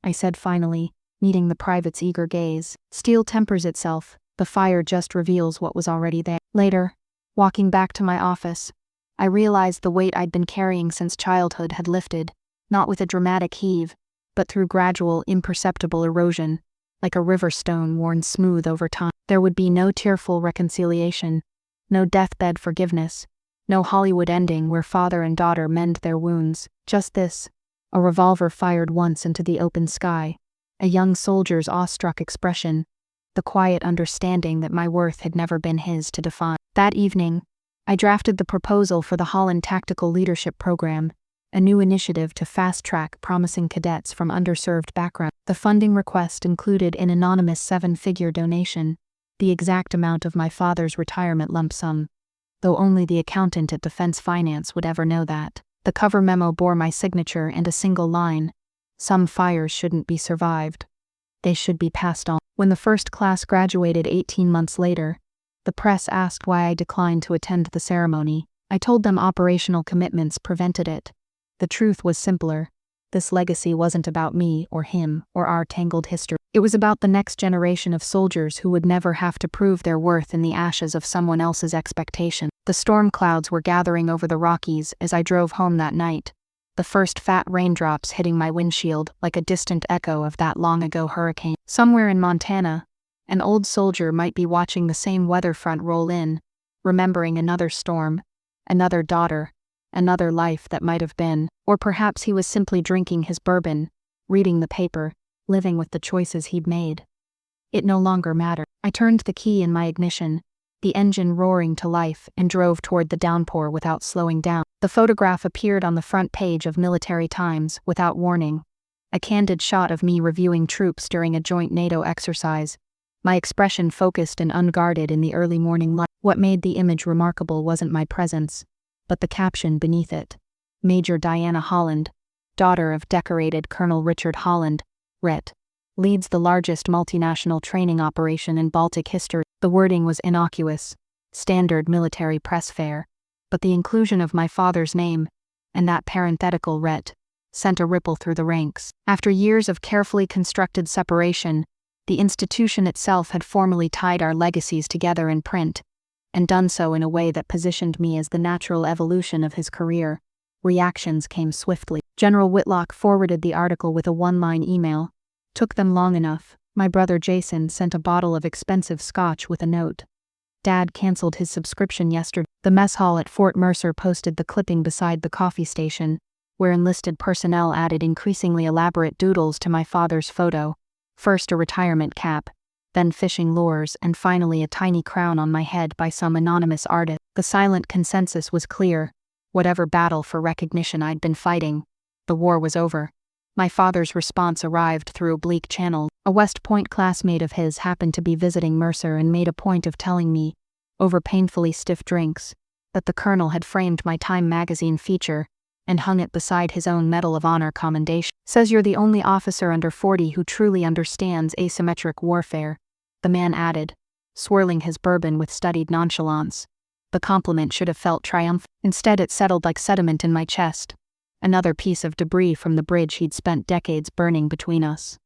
I said finally, meeting the private's eager gaze. "Steel tempers itself, the fire just reveals what was already there." Later, walking back to my office, I realized the weight I'd been carrying since childhood had lifted, not with a dramatic heave, but through gradual, imperceptible erosion, like a river stone worn smooth over time. There would be no tearful reconciliation, no deathbed forgiveness, no Hollywood ending where father and daughter mend their wounds. Just this, a revolver fired once into the open sky, a young soldier's awestruck expression, the quiet understanding that my worth had never been his to define. That evening, I drafted the proposal for the Holland Tactical Leadership Program, a new initiative to fast-track promising cadets from underserved backgrounds. The funding request included an anonymous 7-figure donation, the exact amount of my father's retirement lump sum, though only the accountant at Defense Finance would ever know that. The cover memo bore my signature and a single line: "Some fires shouldn't be survived. They should be passed on." When the first class graduated 18 months later, the press asked why I declined to attend the ceremony. I told them operational commitments prevented it. The truth was simpler. This legacy wasn't about me or him or our tangled history. It was about the next generation of soldiers who would never have to prove their worth in the ashes of someone else's expectation. The storm clouds were gathering over the Rockies as I drove home that night, the first fat raindrops hitting my windshield like a distant echo of that long-ago hurricane. Somewhere in Montana, an old soldier might be watching the same weather front roll in, remembering another storm, another daughter, another life that might have been. Or perhaps he was simply drinking his bourbon, reading the paper, living with the choices he'd made. It no longer mattered. I turned the key in my ignition, the engine roaring to life, and drove toward the downpour without slowing down. The photograph appeared on the front page of Military Times without warning. A candid shot of me reviewing troops during a joint NATO exercise, my expression focused and unguarded in the early morning light. What made the image remarkable wasn't my presence, but the caption beneath it. Major Diana Holland, daughter of decorated Colonel Richard Holland, RET, leads the largest multinational training operation in Baltic history. The wording was innocuous, standard military press fare, but the inclusion of my father's name, And that parenthetical ret sent a ripple through the ranks. After years of carefully constructed separation, the institution itself had formally tied our legacies together in print, and done so in a way that positioned me as the natural evolution of his career. Reactions came swiftly. General Whitlock forwarded the article with a one-line email. Took them long enough. My brother Jason sent a bottle of expensive scotch with a note. Dad canceled his subscription yesterday. The mess hall at Fort Mercer posted the clipping beside the coffee station, where enlisted personnel added increasingly elaborate doodles to my father's photo. First a retirement cap, then fishing lures, and finally a tiny crown on my head by some anonymous artist. The silent consensus was clear. Whatever battle for recognition I'd been fighting, the war was over. My father's response arrived through oblique channels. A West Point classmate of his happened to be visiting Mercer and made a point of telling me, over painfully stiff drinks, that the colonel had framed my Time magazine feature and hung it beside his own Medal of Honor commendation. Says you're the only officer under 40 who truly understands asymmetric warfare, the man added, swirling his bourbon with studied nonchalance. The compliment should have felt triumphant. Instead it settled like sediment in my chest, another piece of debris from the bridge he'd spent decades burning between us.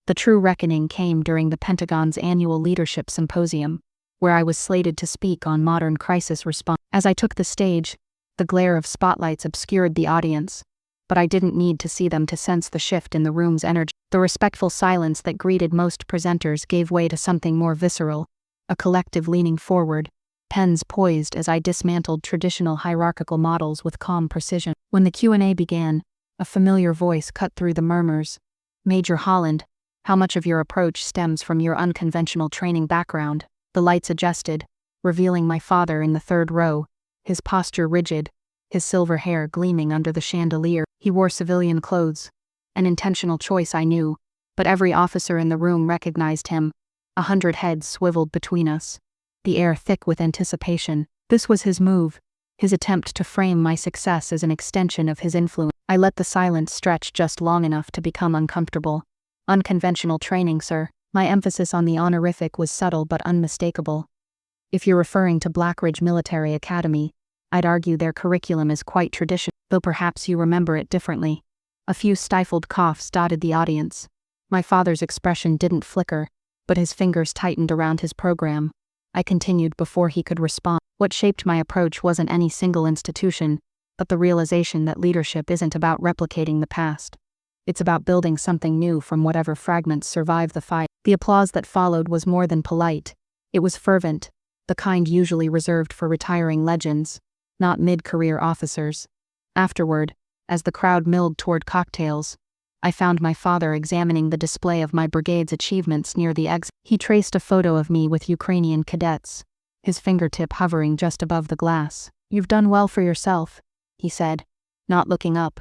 The true reckoning came during the Pentagon's annual leadership symposium, where I was slated to speak on modern crisis response. As I took the stage, the glare of spotlights obscured the audience, but I didn't need to see them to sense the shift in the room's energy. The respectful silence that greeted most presenters gave way to something more visceral, a collective leaning forward, pens poised as I dismantled traditional hierarchical models with calm precision. When the Q&A began, a familiar voice cut through the murmurs. Major Holland, how much of your approach stems from your unconventional training background? The lights adjusted, revealing my father in the third row, his posture rigid, his silver hair gleaming under the chandelier. He wore civilian clothes, an intentional choice I knew, but every officer in the room recognized him. 100 heads swiveled between us, the air thick with anticipation. This was his move, his attempt to frame my success as an extension of his influence. I let the silence stretch just long enough to become uncomfortable. Unconventional training, sir. My emphasis on the honorific was subtle but unmistakable. If you're referring to Blackridge Military Academy, I'd argue their curriculum is quite traditional, though perhaps you remember it differently. A few stifled coughs dotted the audience. My father's expression didn't flicker, but his fingers tightened around his program. I continued before he could respond. What shaped my approach wasn't any single institution, but the realization that leadership isn't about replicating the past. It's about building something new from whatever fragments survive the fight. The applause that followed was more than polite. It was fervent, the kind usually reserved for retiring legends, not mid-career officers. Afterward, as the crowd milled toward cocktails, I found my father examining the display of my brigade's achievements near the exit. He traced a photo of me with Ukrainian cadets, his fingertip hovering just above the glass. "You've done well for yourself," he said, not looking up.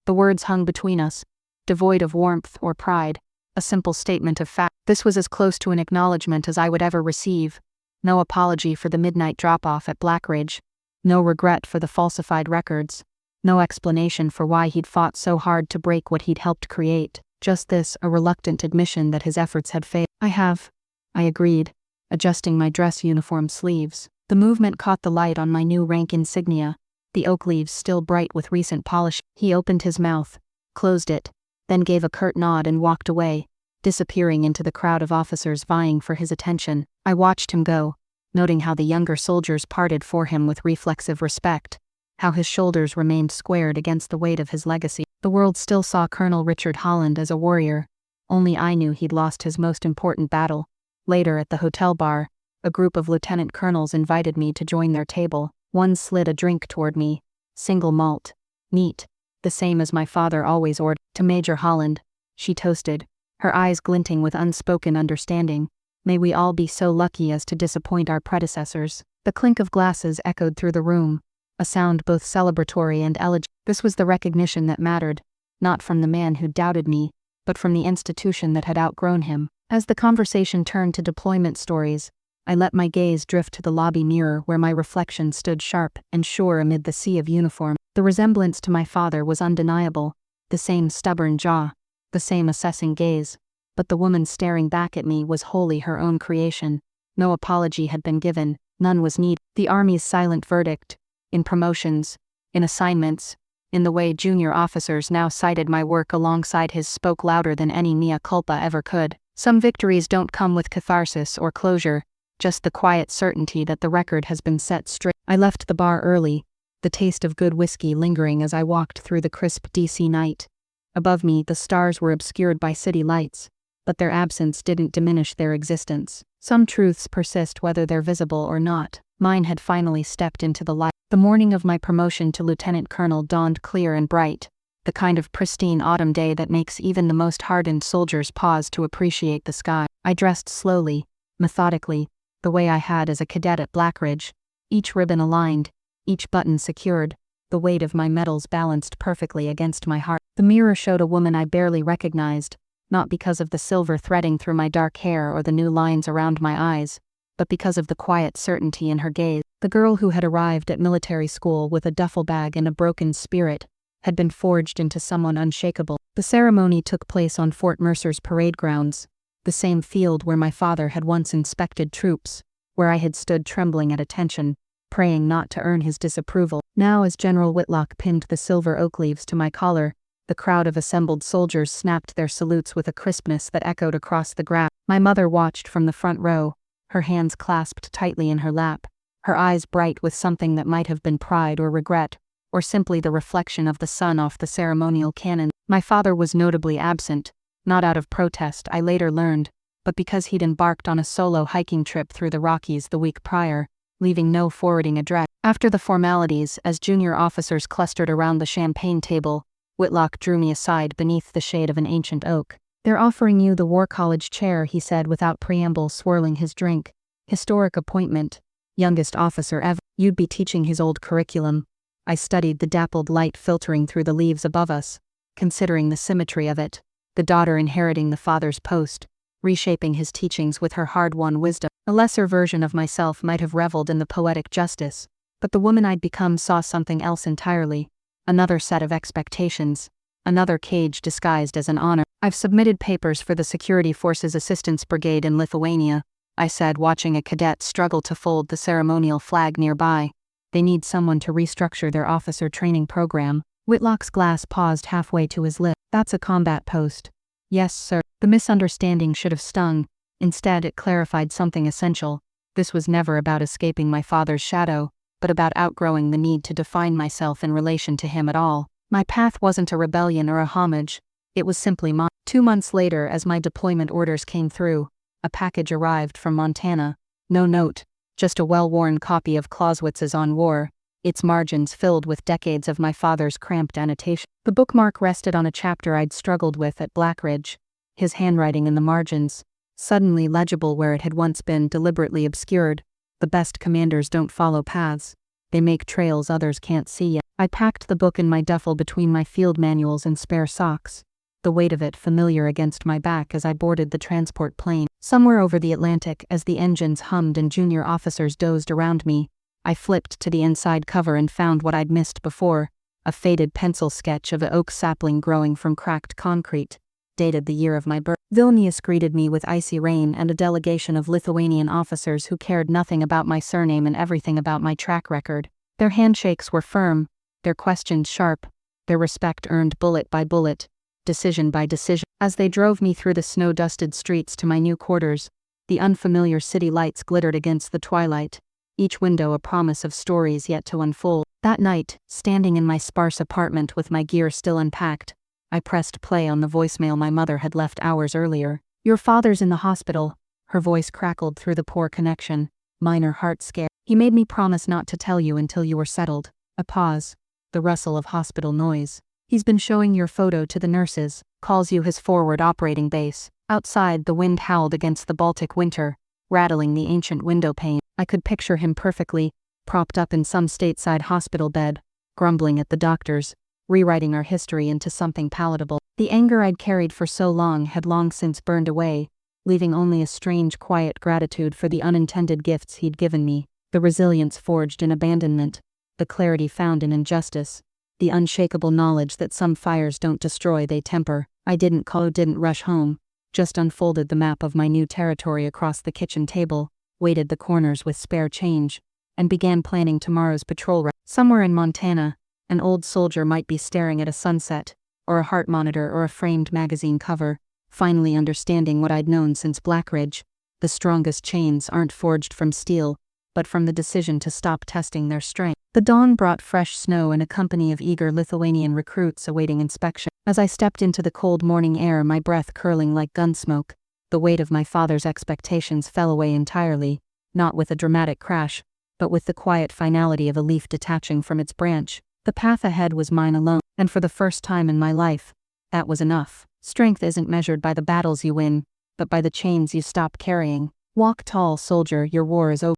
The words hung between us, devoid of warmth or pride, a simple statement of fact. This was as close to an acknowledgement as I would ever receive. No apology for the midnight drop-off at Blackridge, no regret for the falsified records, no explanation for why he'd fought so hard to break what he'd helped create. Just this, a reluctant admission that his efforts had failed. I agreed, adjusting my dress uniform sleeves. The movement caught the light on my new rank insignia, the oak leaves still bright with recent polish. He opened his mouth, closed it, then gave a curt nod and walked away, disappearing into the crowd of officers vying for his attention. I watched him go, noting how the younger soldiers parted for him with reflexive respect, how his shoulders remained squared against the weight of his legacy. The world still saw Colonel Richard Holland as a warrior, only I knew he'd lost his most important battle. Later at the hotel bar, a group of lieutenant colonels invited me to join their table. One slid a drink toward me, single malt, neat, the same as my father always ordered. To Major Holland, she toasted, her eyes glinting with unspoken understanding. May we all be so lucky as to disappoint our predecessors. The clink of glasses echoed through the room, a sound both celebratory and elegiac. This was the recognition that mattered, not from the man who doubted me, but from the institution that had outgrown him. As the conversation turned to deployment stories, I let my gaze drift to the lobby mirror where my reflection stood sharp and sure amid the sea of uniform. The resemblance to my father was undeniable, the same stubborn jaw, the same assessing gaze, but the woman staring back at me was wholly her own creation. No apology had been given, none was needed. The Army's silent verdict, in promotions, in assignments, in the way junior officers now cited my work alongside his spoke louder than any mea culpa ever could. Some victories don't come with catharsis or closure, just the quiet certainty that the record has been set straight. I left the bar early, the taste of good whiskey lingering as I walked through the crisp DC night. Above me, the stars were obscured by city lights, but their absence didn't diminish their existence. Some truths persist whether they're visible or not. Mine had finally stepped into the light. The morning of my promotion to lieutenant colonel dawned clear and bright, the kind of pristine autumn day that makes even the most hardened soldiers pause to appreciate the sky. I dressed slowly, methodically, the way I had as a cadet at Blackridge, each ribbon aligned, each button secured, the weight of my medals balanced perfectly against my heart. The mirror showed a woman I barely recognized, not because of the silver threading through my dark hair or the new lines around my eyes, but because of the quiet certainty in her gaze. The girl who had arrived at military school with a duffel bag and a broken spirit had been forged into someone unshakable. The ceremony took place on Fort Mercer's parade grounds, the same field where my father had once inspected troops, where I had stood trembling at attention, praying not to earn his disapproval. Now, as General Whitlock pinned the silver oak leaves to my collar, the crowd of assembled soldiers snapped their salutes with a crispness that echoed across the grass. My mother watched from the front row, her hands clasped tightly in her lap, her eyes bright with something that might have been pride or regret, or simply the reflection of the sun off the ceremonial cannon. My father was notably absent, not out of protest, I later learned, but because he'd embarked on a solo hiking trip through the Rockies the week prior, leaving no forwarding address. After the formalities, as junior officers clustered around the champagne table, Whitlock drew me aside beneath the shade of an ancient oak. "They're offering you the War College chair," he said without preamble, swirling his drink. "Historic appointment. Youngest officer ever. You'd be teaching his old curriculum." I studied the dappled light filtering through the leaves above us, considering the symmetry of it, the daughter inheriting the father's post, reshaping his teachings with her hard-won wisdom. A lesser version of myself might have reveled in the poetic justice, but the woman I'd become saw something else entirely, another set of expectations, another cage disguised as an honor. "I've submitted papers for the Security Forces Assistance Brigade in Lithuania," I said, watching a cadet struggle to fold the ceremonial flag nearby. "They need someone to restructure their officer training program." Whitlock's glass paused halfway to his lip. "That's a combat post." "Yes, sir." The misunderstanding should have stung. Instead, it clarified something essential. This was never about escaping my father's shadow, but about outgrowing the need to define myself in relation to him at all. My path wasn't a rebellion or a homage. It was simply mine. 2 months later, as my deployment orders came through, a package arrived from Montana. No note, just a well-worn copy of Clausewitz's On War, its margins filled with decades of my father's cramped annotation. The bookmark rested on a chapter I'd struggled with at Blackridge, his handwriting in the margins, suddenly legible where it had once been deliberately obscured. "The best commanders don't follow paths. They make trails others can't see yet." I packed the book in my duffel between my field manuals and spare socks, the weight of it familiar against my back as I boarded the transport plane. Somewhere over the Atlantic, as the engines hummed and junior officers dozed around me, I flipped to the inside cover and found what I'd missed before, a faded pencil sketch of an oak sapling growing from cracked concrete, dated the year of my birth. Vilnius greeted me with icy rain and a delegation of Lithuanian officers who cared nothing about my surname and everything about my track record. Their handshakes were firm, their questions sharp, their respect earned bullet by bullet, decision by decision. As they drove me through the snow-dusted streets to my new quarters, the unfamiliar city lights glittered against the twilight, each window a promise of stories yet to unfold. That night, standing in my sparse apartment with my gear still unpacked, I pressed play on the voicemail my mother had left hours earlier. "Your father's in the hospital," her voice crackled through the poor connection, minor heart scare. "He made me promise not to tell you until you were settled." A pause, the rustle of hospital noise. "He's been showing your photo to the nurses, calls you his forward operating base." Outside, the wind howled against the Baltic winter, rattling the ancient window pane. I could picture him perfectly, propped up in some stateside hospital bed, grumbling at the doctors, rewriting our history into something palatable. The anger I'd carried for so long had long since burned away, leaving only a strange quiet gratitude for the unintended gifts he'd given me, the resilience forged in abandonment, the clarity found in injustice, the unshakable knowledge that some fires don't destroy, they temper. I didn't rush home, just unfolded the map of my new territory across the kitchen table, weighted the corners with spare change, and began planning tomorrow's patrol route. Somewhere in Montana, An old soldier might be staring at a sunset, or a heart monitor or a framed magazine cover, finally understanding what I'd known since Blackridge: the strongest chains aren't forged from steel, but from the decision to stop testing their strength. The dawn brought fresh snow and a company of eager Lithuanian recruits awaiting inspection. As I stepped into the cold morning air, my breath curling like gun smoke, the weight of my father's expectations fell away entirely, not with a dramatic crash, but with the quiet finality of a leaf detaching from its branch. The path ahead was mine alone, and for the first time in my life, that was enough. Strength isn't measured by the battles you win, but by the chains you stop carrying. Walk tall, soldier, your war is over.